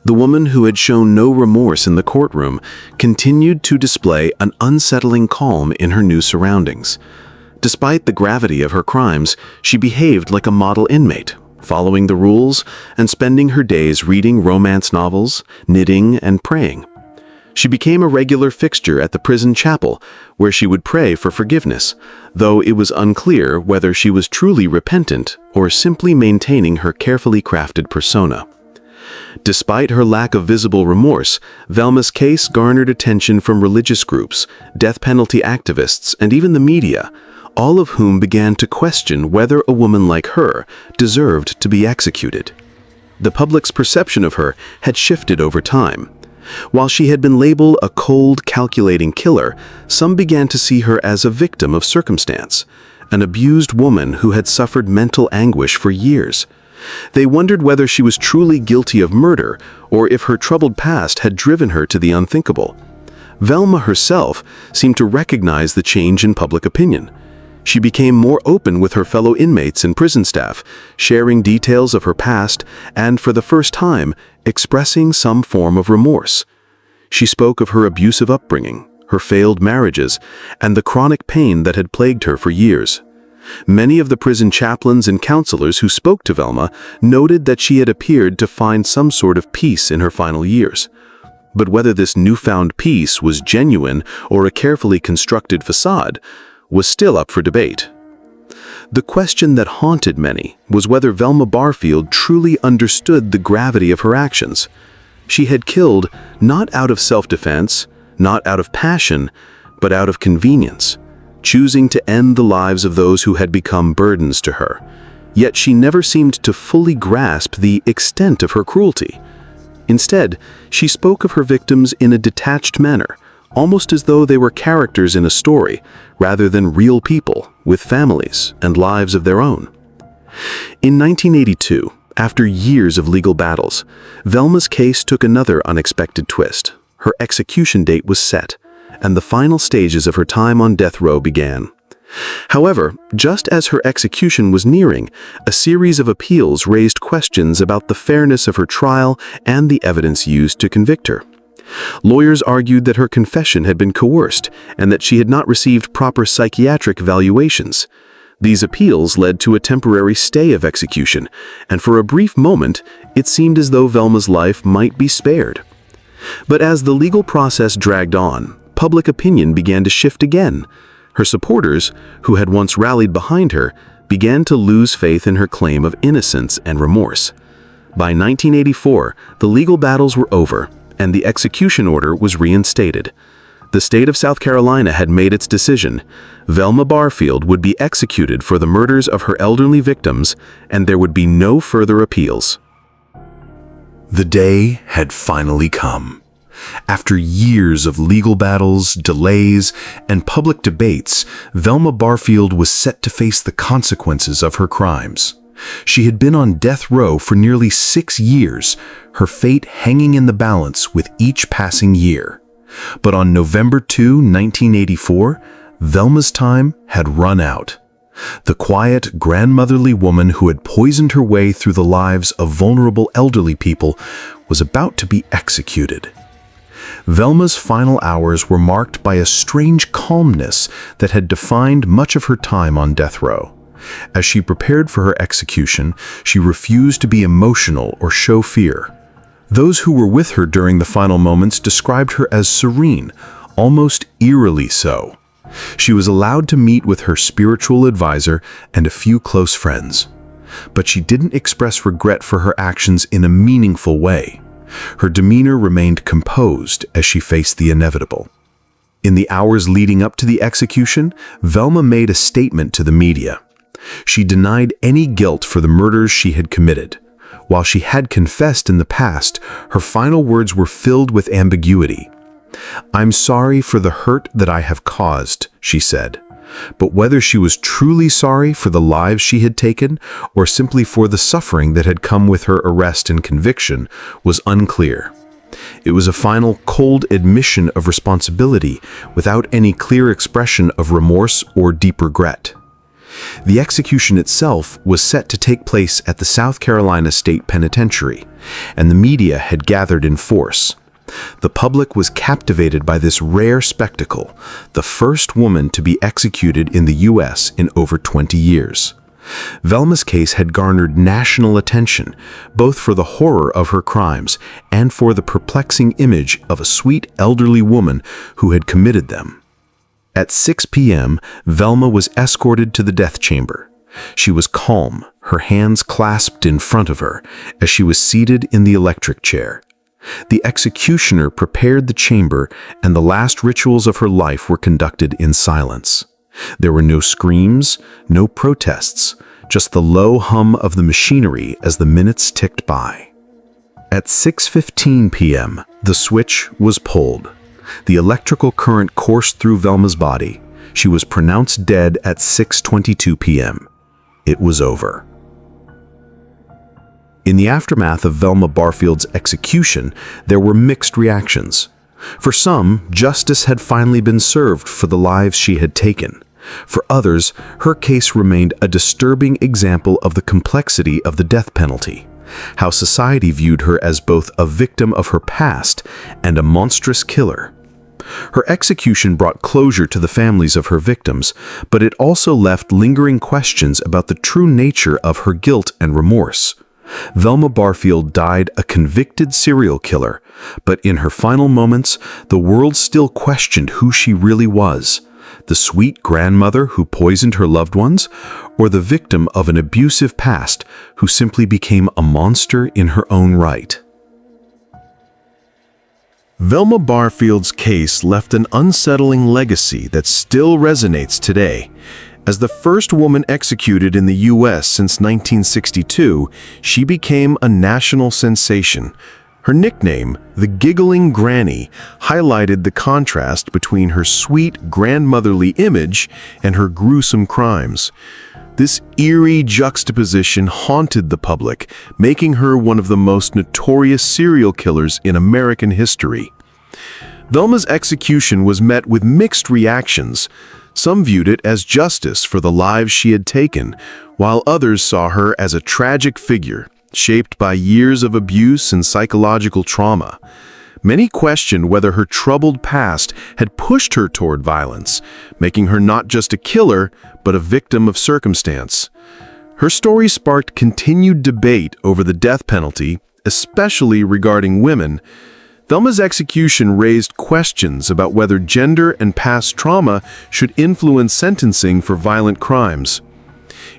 The woman who had shown no remorse in the courtroom continued to display an unsettling calm in her new surroundings. Despite the gravity of her crimes, she behaved like a model inmate, following the rules and spending her days reading romance novels, knitting, and praying. She became a regular fixture at the prison chapel, where she would pray for forgiveness, though it was unclear whether she was truly repentant or simply maintaining her carefully crafted persona. Despite her lack of visible remorse, Velma's case garnered attention from religious groups, death penalty activists, and even the media, all of whom began to question whether a woman like her deserved to be executed. The public's perception of her had shifted over time. While she had been labeled a cold, calculating killer, some began to see her as a victim of circumstance, an abused woman who had suffered mental anguish for years. They wondered whether she was truly guilty of murder or if her troubled past had driven her to the unthinkable. Velma herself seemed to recognize the change in public opinion. She became more open with her fellow inmates and prison staff, sharing details of her past and, for the first time, expressing some form of remorse. She spoke of her abusive upbringing, her failed marriages, and the chronic pain that had plagued her for years. Many of the prison chaplains and counselors who spoke to Velma noted that she had appeared to find some sort of peace in her final years. But whether this newfound peace was genuine or a carefully constructed facade was still up for debate. The question that haunted many was whether Velma Barfield truly understood the gravity of her actions. She had killed not out of self-defense, not out of passion, but out of convenience, choosing to end the lives of those who had become burdens to her. Yet she never seemed to fully grasp the extent of her cruelty. Instead, she spoke of her victims in a detached manner, almost as though they were characters in a story, rather than real people with families and lives of their own. In 1982, after years of legal battles, Velma's case took another unexpected twist. Her execution date was set, and the final stages of her time on death row began. However, just as her execution was nearing, a series of appeals raised questions about the fairness of her trial and the evidence used to convict her. Lawyers argued that her confession had been coerced and that she had not received proper psychiatric evaluations. These appeals led to a temporary stay of execution, and for a brief moment, it seemed as though Velma's life might be spared. But as the legal process dragged on, public opinion began to shift again. Her supporters, who had once rallied behind her, began to lose faith in her claim of innocence and remorse. By 1984, the legal battles were over, and the execution order was reinstated. The state of South Carolina had made its decision. Velma Barfield would be executed for the murders of her elderly victims, and there would be no further appeals. The day had finally come. After years of legal battles, delays, and public debates, Velma Barfield was set to face the consequences of her crimes. She had been on death row for nearly 6 years, her fate hanging in the balance with each passing year. But on November 2, 1984, Velma's time had run out. The quiet, grandmotherly woman who had poisoned her way through the lives of vulnerable elderly people was about to be executed. Velma's final hours were marked by a strange calmness that had defined much of her time on death row. As she prepared for her execution, she refused to be emotional or show fear. Those who were with her during the final moments described her as serene, almost eerily so. She was allowed to meet with her spiritual advisor and a few close friends. But she didn't express regret for her actions in a meaningful way. Her demeanor remained composed as she faced the inevitable. In the hours leading up to the execution, Velma made a statement to the media. She denied any guilt for the murders she had committed. While she had confessed in the past, her final words were filled with ambiguity. "I'm sorry for the hurt that I have caused," she said. But whether she was truly sorry for the lives she had taken or simply for the suffering that had come with her arrest and conviction was unclear. It was a final, cold admission of responsibility without any clear expression of remorse or deep regret. The execution itself was set to take place at the South Carolina State Penitentiary, and the media had gathered in force. The public was captivated by this rare spectacle, the first woman to be executed in the U.S. in over 20 years. Velma's case had garnered national attention, both for the horror of her crimes and for the perplexing image of a sweet elderly woman who had committed them. At 6 p.m., Velma was escorted to the death chamber. She was calm, her hands clasped in front of her, as she was seated in the electric chair. The executioner prepared the chamber, and the last rituals of her life were conducted in silence. There were no screams, no protests, just the low hum of the machinery as the minutes ticked by. At 6:15 p.m., the switch was pulled. The electrical current coursed through Velma's body. She was pronounced dead at 6:22 p.m. It was over. In the aftermath of Velma Barfield's execution, there were mixed reactions. For some, justice had finally been served for the lives she had taken. For others, her case remained a disturbing example of the complexity of the death penalty, how society viewed her as both a victim of her past and a monstrous killer. Her execution brought closure to the families of her victims, but it also left lingering questions about the true nature of her guilt and remorse. Velma Barfield died a convicted serial killer, but in her final moments, the world still questioned who she really was: the sweet grandmother who poisoned her loved ones, or the victim of an abusive past who simply became a monster in her own right. Velma Barfield's case left an unsettling legacy that still resonates today. As the first woman executed in the U.S. since 1962, she became a national sensation. Her nickname, the Giggling Granny, highlighted the contrast between her sweet grandmotherly image and her gruesome crimes. This eerie juxtaposition haunted the public, making her one of the most notorious serial killers in American history. Velma's execution was met with mixed reactions. Some viewed it as justice for the lives she had taken, while others saw her as a tragic figure, shaped by years of abuse and psychological trauma. Many questioned whether her troubled past had pushed her toward violence, making her not just a killer, but a victim of circumstance. Her story sparked continued debate over the death penalty, especially regarding women. Velma's execution raised questions about whether gender and past trauma should influence sentencing for violent crimes.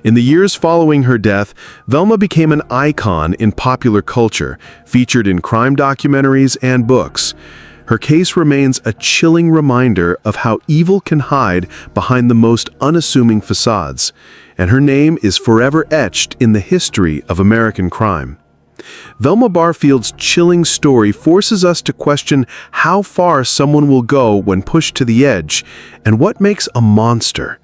In the years following her death, Velma became an icon in popular culture, featured in crime documentaries and books. Her case remains a chilling reminder of how evil can hide behind the most unassuming facades, and her name is forever etched in the history of American crime. Velma Barfield's chilling story forces us to question how far someone will go when pushed to the edge, and what makes a monster.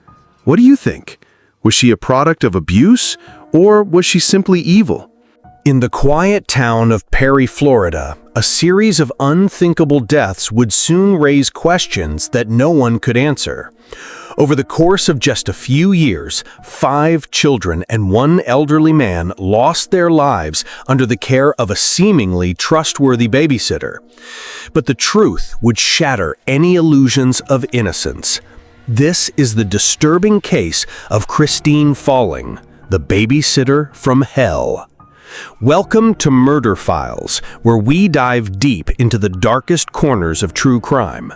What do you think? Was she a product of abuse, or was she simply evil? In the quiet town of Perry, Florida, a series of unthinkable deaths would soon raise questions that no one could answer. Over the course of just a few years, 5 children and 1 elderly man lost their lives under the care of a seemingly trustworthy babysitter. But the truth would shatter any illusions of innocence. This is the disturbing case of Christine Falling, the babysitter from hell. Welcome to Murder Files, where we dive deep into the darkest corners of true crime.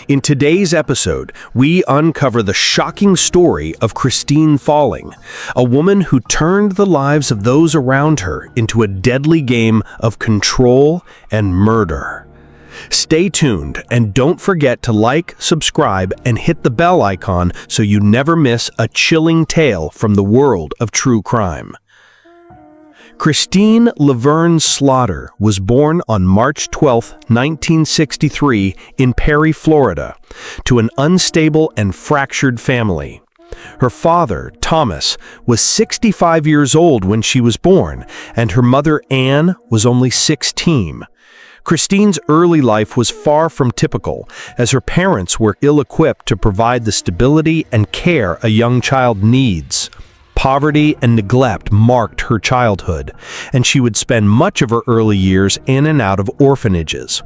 In today's episode, we uncover the shocking story of Christine Falling, a woman who turned the lives of those around her into a deadly game of control and murder. Stay tuned and don't forget to like, subscribe, and hit the bell icon so you never miss a chilling tale from the world of true crime. Christine Laverne Slaughter was born on March 12, 1963, in Perry, Florida, to an unstable and fractured family. Her father, Thomas, was 65 years old when she was born, and her mother, Anne, was only 16. Christine's early life was far from typical, as her parents were ill-equipped to provide the stability and care a young child needs. Poverty and neglect marked her childhood, and she would spend much of her early years in and out of orphanages.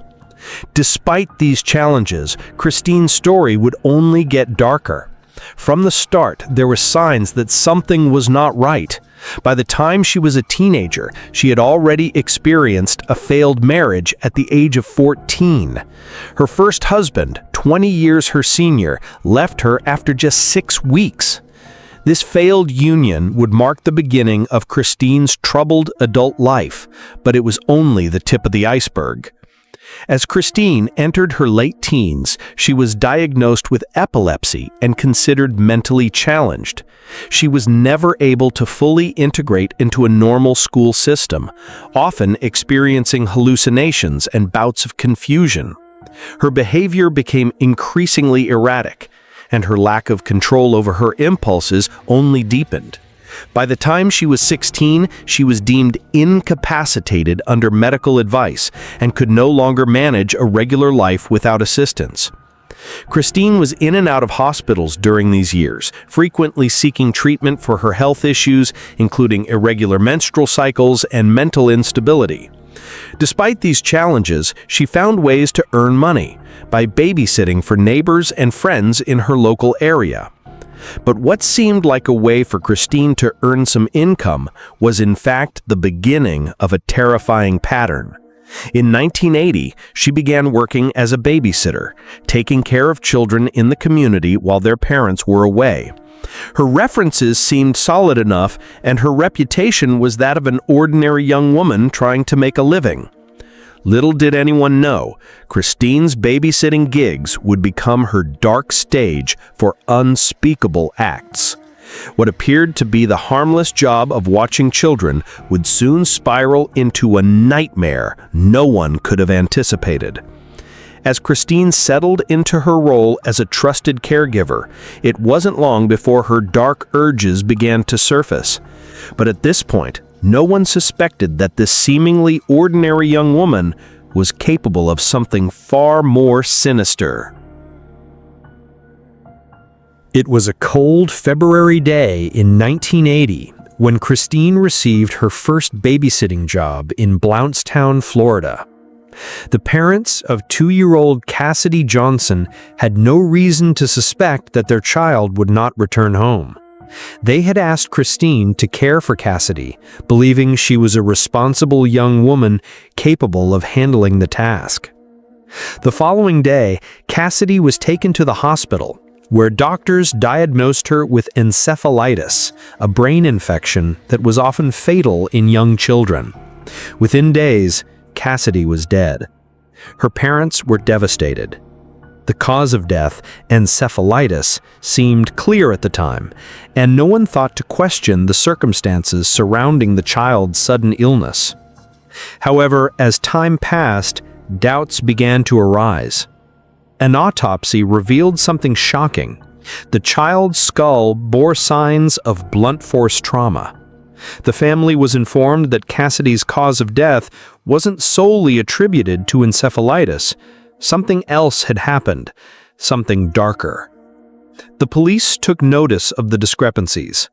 Despite these challenges, Christine's story would only get darker. From the start, there were signs that something was not right. By the time she was a teenager, she had already experienced a failed marriage at the age of 14. Her first husband, 20 years her senior, left her after just 6 weeks. This failed union would mark the beginning of Christine's troubled adult life, but it was only the tip of the iceberg. As Christine entered her late teens, she was diagnosed with epilepsy and considered mentally challenged. She was never able to fully integrate into a normal school system, often experiencing hallucinations and bouts of confusion. Her behavior became increasingly erratic, and her lack of control over her impulses only deepened. By the time she was 16, she was deemed incapacitated under medical advice and could no longer manage a regular life without assistance. Christine was in and out of hospitals during these years, frequently seeking treatment for her health issues, including irregular menstrual cycles and mental instability. Despite these challenges, she found ways to earn money by babysitting for neighbors and friends in her local area. But what seemed like a way for Christine to earn some income was in fact the beginning of a terrifying pattern. In 1980, she began working as a babysitter, taking care of children in the community while their parents were away. Her references seemed solid enough, and her reputation was that of an ordinary young woman trying to make a living. Little did anyone know, Christine's babysitting gigs would become her dark stage for unspeakable acts. What appeared to be the harmless job of watching children would soon spiral into a nightmare no one could have anticipated. As Christine settled into her role as a trusted caregiver, it wasn't long before her dark urges began to surface. But at this point, no one suspected that this seemingly ordinary young woman was capable of something far more sinister. It was a cold February day in 1980 when Christine received her first babysitting job in Blountstown, Florida. The parents of 2-year-old Cassidy Johnson had no reason to suspect that their child would not return home. They had asked Christine to care for Cassidy, believing she was a responsible young woman capable of handling the task. The following day, Cassidy was taken to the hospital, where doctors diagnosed her with encephalitis, a brain infection that was often fatal in young children. Within days, Cassidy was dead. Her parents were devastated. The cause of death, encephalitis, seemed clear at the time, and no one thought to question the circumstances surrounding the child's sudden illness. However, as time passed, doubts began to arise. An autopsy revealed something shocking. The child's skull bore signs of blunt force trauma. The family was informed that Cassidy's cause of death wasn't solely attributed to encephalitis. Something else had happened, something darker. The police took notice of the discrepancies.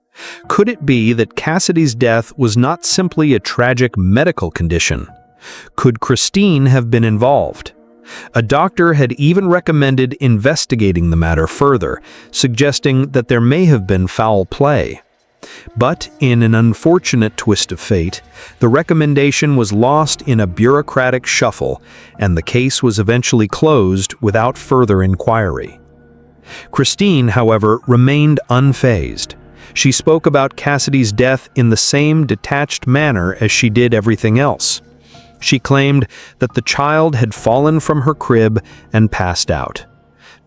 Could it be that Cassidy's death was not simply a tragic medical condition? Could Christine have been involved? A doctor had even recommended investigating the matter further, suggesting that there may have been foul play. But in an unfortunate twist of fate, the recommendation was lost in a bureaucratic shuffle, and the case was eventually closed without further inquiry. Christine, however, remained unfazed. She spoke about Cassidy's death in the same detached manner as she did everything else. She claimed that the child had fallen from her crib and passed out.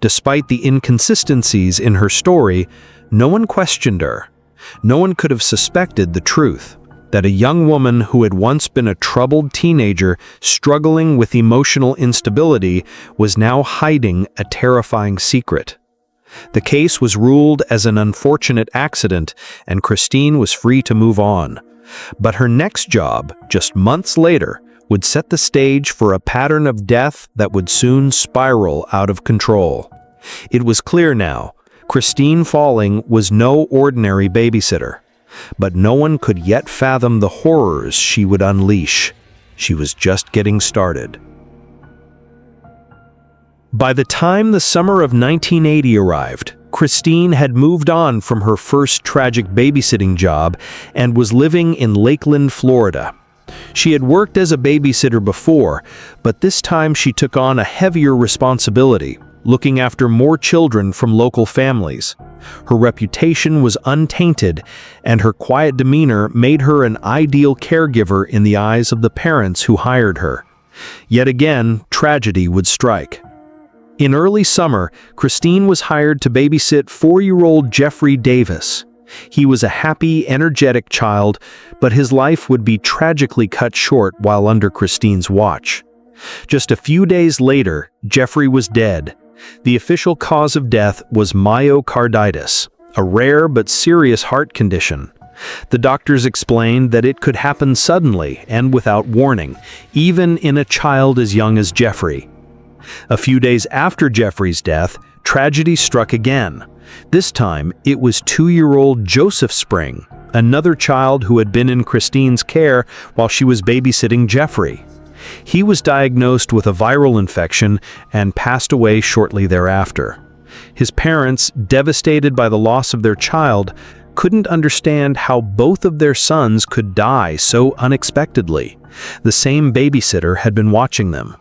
Despite the inconsistencies in her story, no one questioned her. No one could have suspected the truth, that a young woman who had once been a troubled teenager struggling with emotional instability was now hiding a terrifying secret. The case was ruled as an unfortunate accident, and Christine was free to move on. But her next job, just months later, would set the stage for a pattern of death that would soon spiral out of control. It was clear now, Christine Falling was no ordinary babysitter. but no one could yet fathom the horrors she would unleash. She was just getting started. By the time the summer of 1980 arrived, Christine had moved on from her first tragic babysitting job and was living in Lakeland, Florida. She had worked as a babysitter before, but this time she took on a heavier responsibility, looking after more children from local families. Her reputation was untainted, and her quiet demeanor made her an ideal caregiver in the eyes of the parents who hired her. Yet again, tragedy would strike. In early summer, Christine was hired to babysit 4-year-old Jeffrey Davis. He was a happy, energetic child, but his life would be tragically cut short while under Christine's watch. Just a few days later, Jeffrey was dead. The official cause of death was myocarditis, a rare but serious heart condition. The doctors explained that it could happen suddenly and without warning, even in a child as young as Jeffrey. A few days after Jeffrey's death, tragedy struck again. This time, it was 2-year-old Joseph Spring, another child who had been in Christine's care while she was babysitting Jeffrey. He was diagnosed with a viral infection and passed away shortly thereafter. His parents, devastated by the loss of their child, couldn't understand how both of their sons could die so unexpectedly. The same babysitter had been watching them.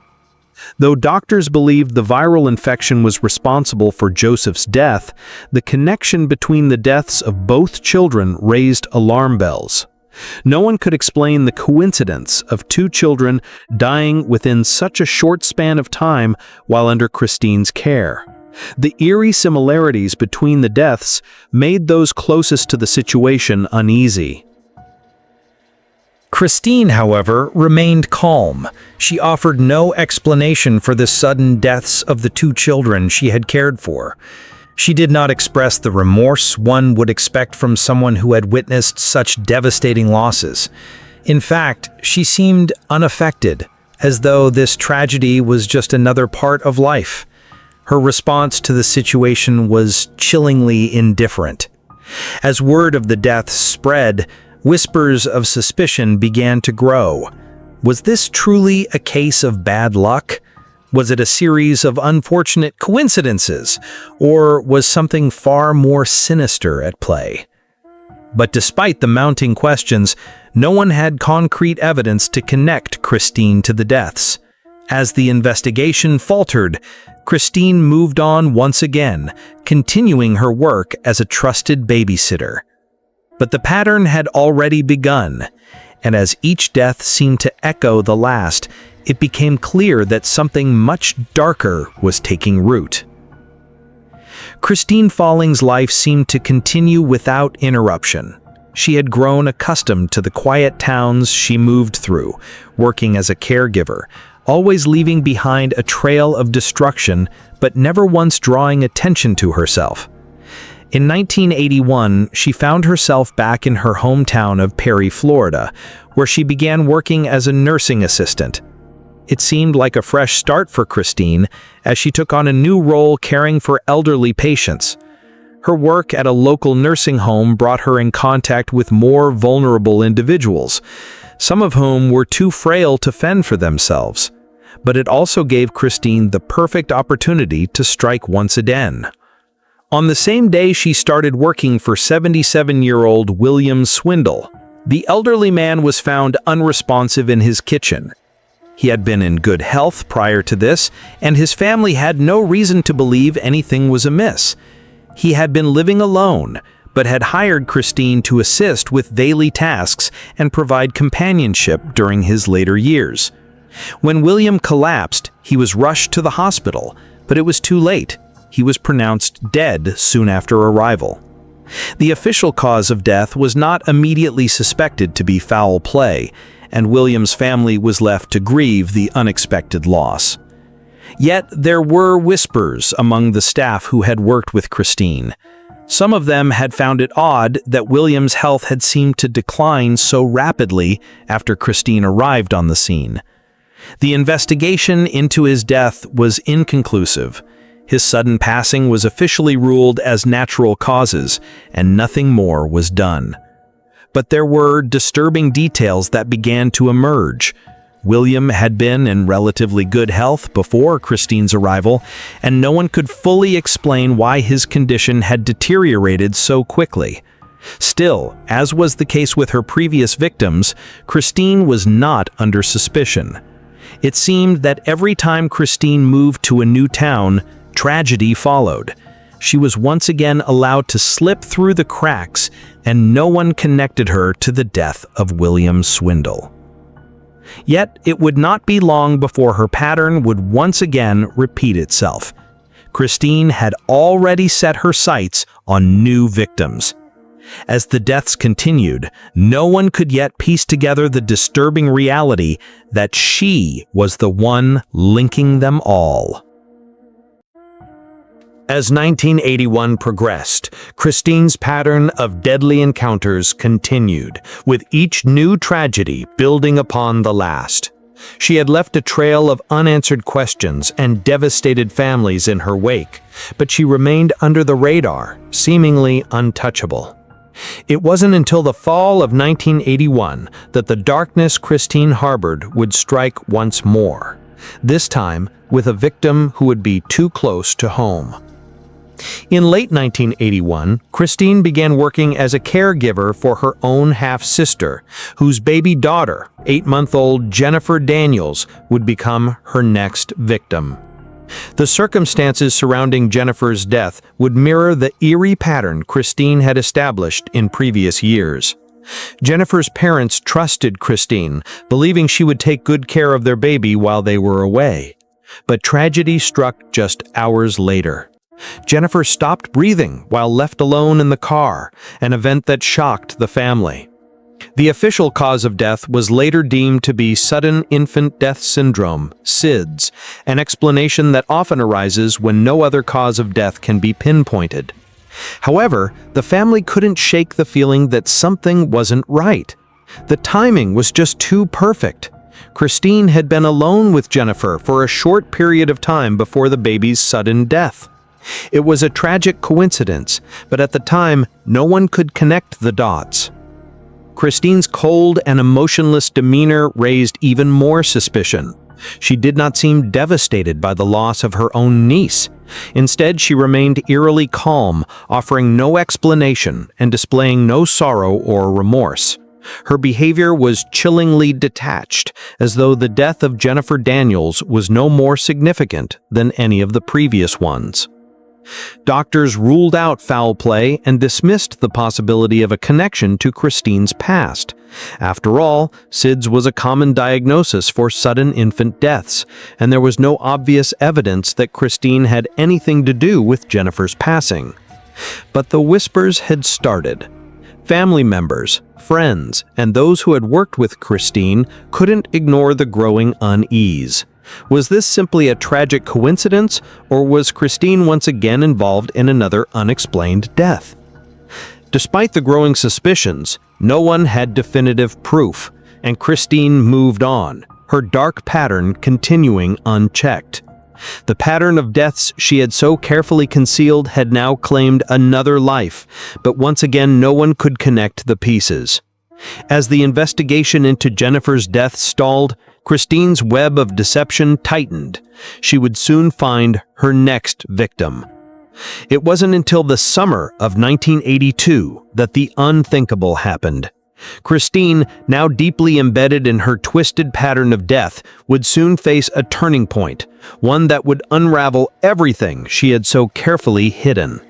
Though doctors believed the viral infection was responsible for Joseph's death, the connection between the deaths of both children raised alarm bells. No one could explain the coincidence of 2 children dying within such a short span of time while under Christine's care. The eerie similarities between the deaths made those closest to the situation uneasy. Christine, however, remained calm. She offered no explanation for the sudden deaths of the 2 children she had cared for. She did not express the remorse one would expect from someone who had witnessed such devastating losses. In fact, she seemed unaffected, as though this tragedy was just another part of life. Her response to the situation was chillingly indifferent. As word of the deaths spread, whispers of suspicion began to grow. Was this truly a case of bad luck? Was it a series of unfortunate coincidences, or was something far more sinister at play? But despite the mounting questions, no one had concrete evidence to connect Christine to the deaths. As the investigation faltered, Christine moved on once again, continuing her work as a trusted babysitter. But the pattern had already begun, and as each death seemed to echo the last, it became clear that something much darker was taking root. Christine Falling's life seemed to continue without interruption. She had grown accustomed to the quiet towns she moved through, working as a caregiver, always leaving behind a trail of destruction, but never once drawing attention to herself. In 1981, she found herself back in her hometown of Perry, Florida, where she began working as a nursing assistant. It seemed like a fresh start for Christine, as she took on a new role caring for elderly patients. Her work at a local nursing home brought her in contact with more vulnerable individuals, some of whom were too frail to fend for themselves. But it also gave Christine the perfect opportunity to strike once again. On the same day she started working for 77-year-old William Swindle, the elderly man was found unresponsive in his kitchen. He had been in good health prior to this, and his family had no reason to believe anything was amiss. He had been living alone, but had hired Christine to assist with daily tasks and provide companionship during his later years. When William collapsed, he was rushed to the hospital, but it was too late. He was pronounced dead soon after arrival. The official cause of death was not immediately suspected to be foul play, and William's family was left to grieve the unexpected loss. Yet there were whispers among the staff who had worked with Christine. Some of them had found it odd that William's health had seemed to decline so rapidly after Christine arrived on the scene. The investigation into his death was inconclusive. His sudden passing was officially ruled as natural causes, and nothing more was done. But there were disturbing details that began to emerge. William had been in relatively good health before Christine's arrival, and no one could fully explain why his condition had deteriorated so quickly. Still, as was the case with her previous victims, Christine was not under suspicion. It seemed that every time Christine moved to a new town, tragedy followed. She was once again allowed to slip through the cracks, and no one connected her to the death of William Swindle. Yet, it would not be long before her pattern would once again repeat itself. Christine had already set her sights on new victims. As the deaths continued, no one could yet piece together the disturbing reality that she was the one linking them all. As 1981 progressed, Christine's pattern of deadly encounters continued, with each new tragedy building upon the last. She had left a trail of unanswered questions and devastated families in her wake, but she remained under the radar, seemingly untouchable. It wasn't until the fall of 1981 that the darkness Christine harbored would strike once more, this time with a victim who would be too close to home. In late 1981, Christine began working as a caregiver for her own half-sister, whose baby daughter, 8-month-old Jennifer Daniels, would become her next victim. The circumstances surrounding Jennifer's death would mirror the eerie pattern Christine had established in previous years. Jennifer's parents trusted Christine, believing she would take good care of their baby while they were away. But tragedy struck just hours later. Jennifer stopped breathing while left alone in the car, an event that shocked the family. The official cause of death was later deemed to be sudden infant death syndrome, SIDS, an explanation that often arises when no other cause of death can be pinpointed. However, the family couldn't shake the feeling that something wasn't right. The timing was just too perfect. Christine had been alone with Jennifer for a short period of time before the baby's sudden death. It was a tragic coincidence, but at the time, no one could connect the dots. Christine's cold and emotionless demeanor raised even more suspicion. She did not seem devastated by the loss of her own niece. Instead, she remained eerily calm, offering no explanation and displaying no sorrow or remorse. Her behavior was chillingly detached, as though the death of Jennifer Daniels was no more significant than any of the previous ones. Doctors ruled out foul play and dismissed the possibility of a connection to Christine's past. After all, SIDS was a common diagnosis for sudden infant deaths, and there was no obvious evidence that Christine had anything to do with Jennifer's passing. But the whispers had started. Family members, friends, and those who had worked with Christine couldn't ignore the growing unease. Was this simply a tragic coincidence, or was Christine once again involved in another unexplained death? Despite the growing suspicions, no one had definitive proof, and Christine moved on, her dark pattern continuing unchecked. The pattern of deaths she had so carefully concealed had now claimed another life, but once again no one could connect the pieces. As the investigation into Jennifer's death stalled, Christine's web of deception tightened. She would soon find her next victim. It wasn't until the summer of 1982 that the unthinkable happened. Christine, now deeply embedded in her twisted pattern of death, would soon face a turning point, one that would unravel everything she had so carefully hidden.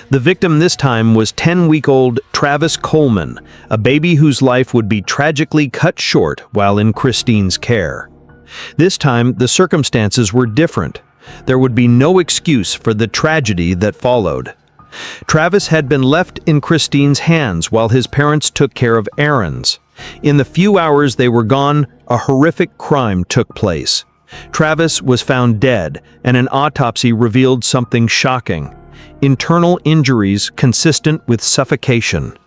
The victim this time was 10-week-old Travis Coleman, a baby whose life would be tragically cut short while in Christine's care. This time, the circumstances were different. There would be no excuse for the tragedy that followed. Travis had been left in Christine's hands while his parents took care of errands. In the few hours they were gone, a horrific crime took place. Travis was found dead, and an autopsy revealed something shocking: internal injuries consistent with suffocation.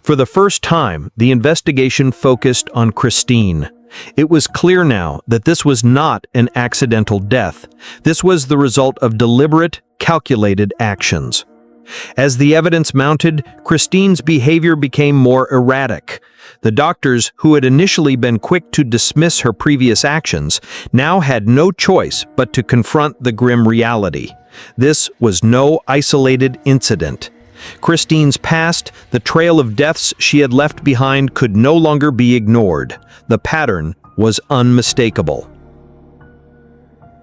For the first time, the investigation focused on Christine. It was clear now that this was not an accidental death. This was the result of deliberate, calculated actions. As the evidence mounted, Christine's behavior became more erratic. The doctors, who had initially been quick to dismiss her previous actions, now had no choice but to confront the grim reality. This was no isolated incident. Christine's past, the trail of deaths she had left behind, could no longer be ignored. The pattern was unmistakable.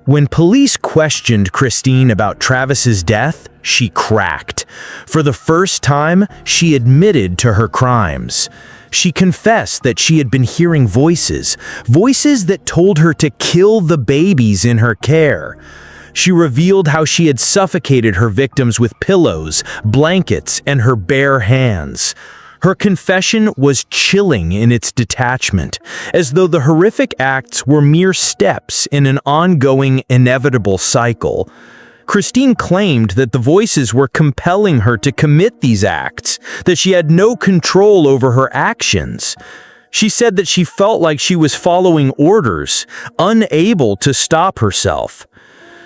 When police questioned Christine about Travis's death, she cracked. For the first time, she admitted to her crimes. She confessed that she had been hearing voices that told her to kill the babies in her care. She revealed how she had suffocated her victims with pillows, blankets, and her bare hands. Her confession was chilling in its detachment, as though the horrific acts were mere steps in an ongoing, inevitable cycle. Christine claimed that the voices were compelling her to commit these acts, that she had no control over her actions. She said that she felt like she was following orders, unable to stop herself.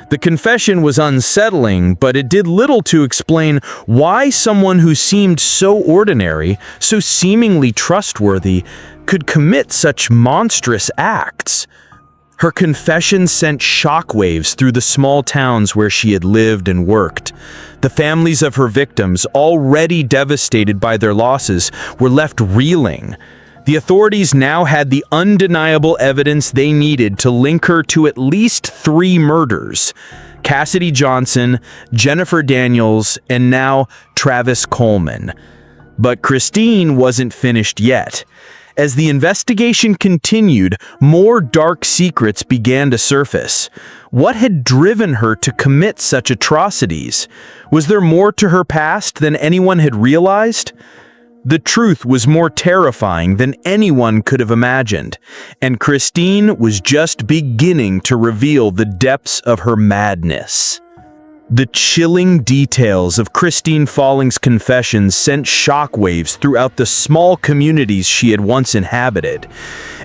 The confession was unsettling, but it did little to explain why someone who seemed so ordinary, so seemingly trustworthy, could commit such monstrous acts. Her confession sent shockwaves through the small towns where she had lived and worked. The families of her victims, already devastated by their losses, were left reeling. The authorities now had the undeniable evidence they needed to link her to at least 3 murders: Cassidy Johnson, Jennifer Daniels, and now Travis Coleman. But Christine wasn't finished yet. As the investigation continued, more dark secrets began to surface. What had driven her to commit such atrocities? Was there more to her past than anyone had realized? The truth was more terrifying than anyone could have imagined, and Christine was just beginning to reveal the depths of her madness. The chilling details of Christine Falling's confessions sent shockwaves throughout the small communities she had once inhabited.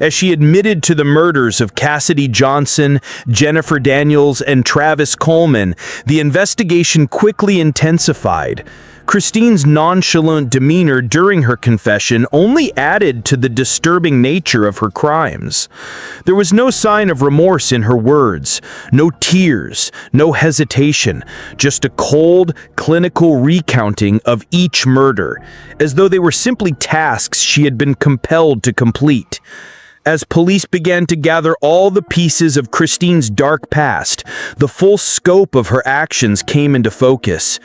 As she admitted to the murders of Cassidy Johnson, Jennifer Daniels, and Travis Coleman, the investigation quickly intensified. Christine's nonchalant demeanor during her confession only added to the disturbing nature of her crimes. There was no sign of remorse in her words, no tears, no hesitation, just a cold, clinical recounting of each murder, as though they were simply tasks she had been compelled to complete. As police began to gather all the pieces of Christine's dark past, the full scope of her actions came into focus.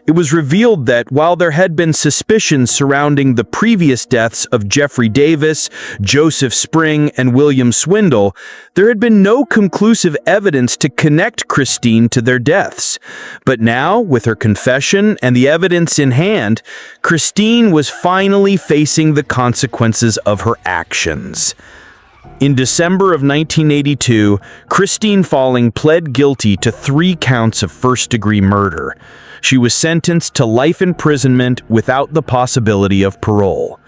It was revealed that while there had been suspicions surrounding the previous deaths of Jeffrey Davis, Joseph Spring, and William Swindle, there had been no conclusive evidence to connect Christine to their deaths. But now, with her confession and the evidence in hand, Christine was finally facing the consequences of her actions. In December of 1982, Christine Falling pled guilty to 3 counts of first-degree murder. She was sentenced to life imprisonment without the possibility of parole.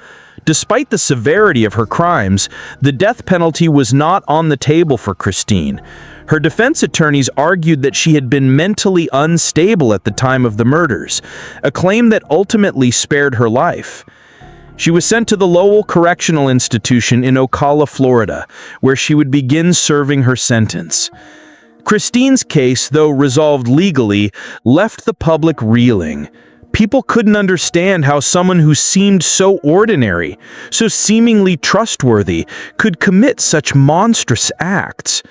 Despite the severity of her crimes, the death penalty was not on the table for Christine. Her defense attorneys argued that she had been mentally unstable at the time of the murders, a claim that ultimately spared her life. She was sent to the Lowell Correctional Institution in Ocala, Florida, where she would begin serving her sentence. Christine's case, though resolved legally, left the public reeling. People couldn't understand how someone who seemed so ordinary, so seemingly trustworthy, could commit such monstrous acts.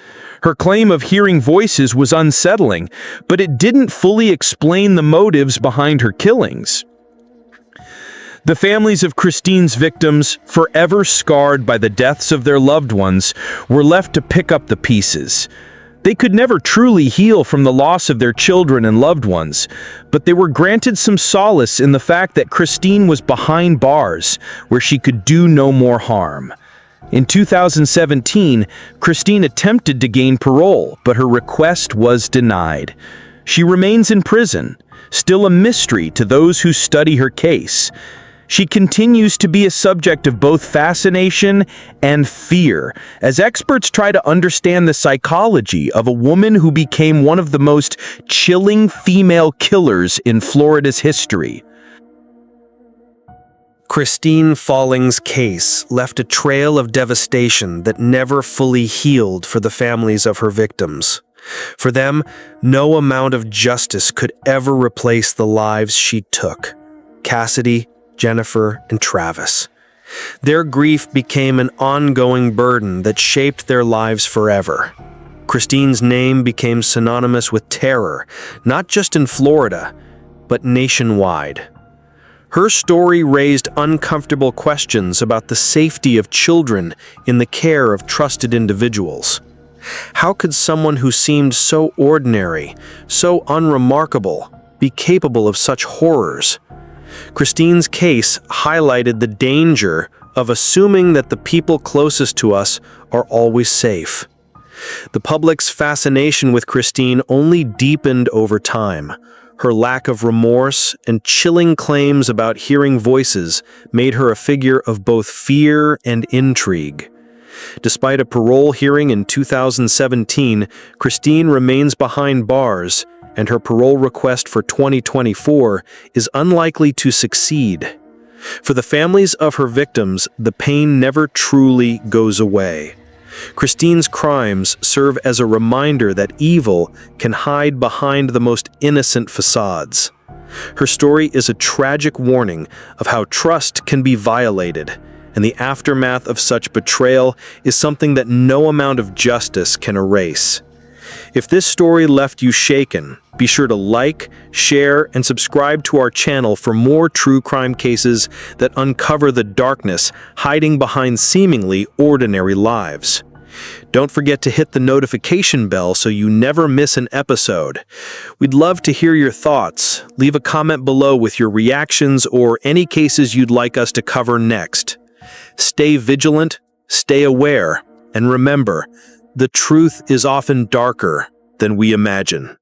Her claim of hearing voices was unsettling, but it didn't fully explain the motives behind her killings. The families of Christine's victims, forever scarred by the deaths of their loved ones, were left to pick up the pieces. They could never truly heal from the loss of their children and loved ones, but they were granted some solace in the fact that Christine was behind bars, where she could do no more harm. In 2017, Christine attempted to gain parole, but her request was denied. She remains in prison, still a mystery to those who study her case. She continues to be a subject of both fascination and fear, as experts try to understand the psychology of a woman who became one of the most chilling female killers in Florida's history. Christine Falling's case left a trail of devastation that never fully healed for the families of her victims. For them, no amount of justice could ever replace the lives she took. Cassidy, Jennifer, and Travis. Their grief became an ongoing burden that shaped their lives forever. Christine's name became synonymous with terror, not just in Florida, but nationwide. Her story raised uncomfortable questions about the safety of children in the care of trusted individuals. How could someone who seemed so ordinary, so unremarkable, be capable of such horrors? Christine's case highlighted the danger of assuming that the people closest to us are always safe. The public's fascination with Christine only deepened over time. Her lack of remorse and chilling claims about hearing voices made her a figure of both fear and intrigue. Despite a parole hearing in 2017, Christine remains behind bars, and her parole request for 2024 is unlikely to succeed. For the families of her victims, the pain never truly goes away. Christine's crimes serve as a reminder that evil can hide behind the most innocent facades. Her story is a tragic warning of how trust can be violated, and the aftermath of such betrayal is something that no amount of justice can erase. If this story left you shaken, be sure to like, share, and subscribe to our channel for more true crime cases that uncover the darkness hiding behind seemingly ordinary lives. Don't forget to hit the notification bell so you never miss an episode. We'd love to hear your thoughts. Leave a comment below with your reactions or any cases you'd like us to cover next. Stay vigilant, stay aware, and remember, the truth is often darker than we imagine.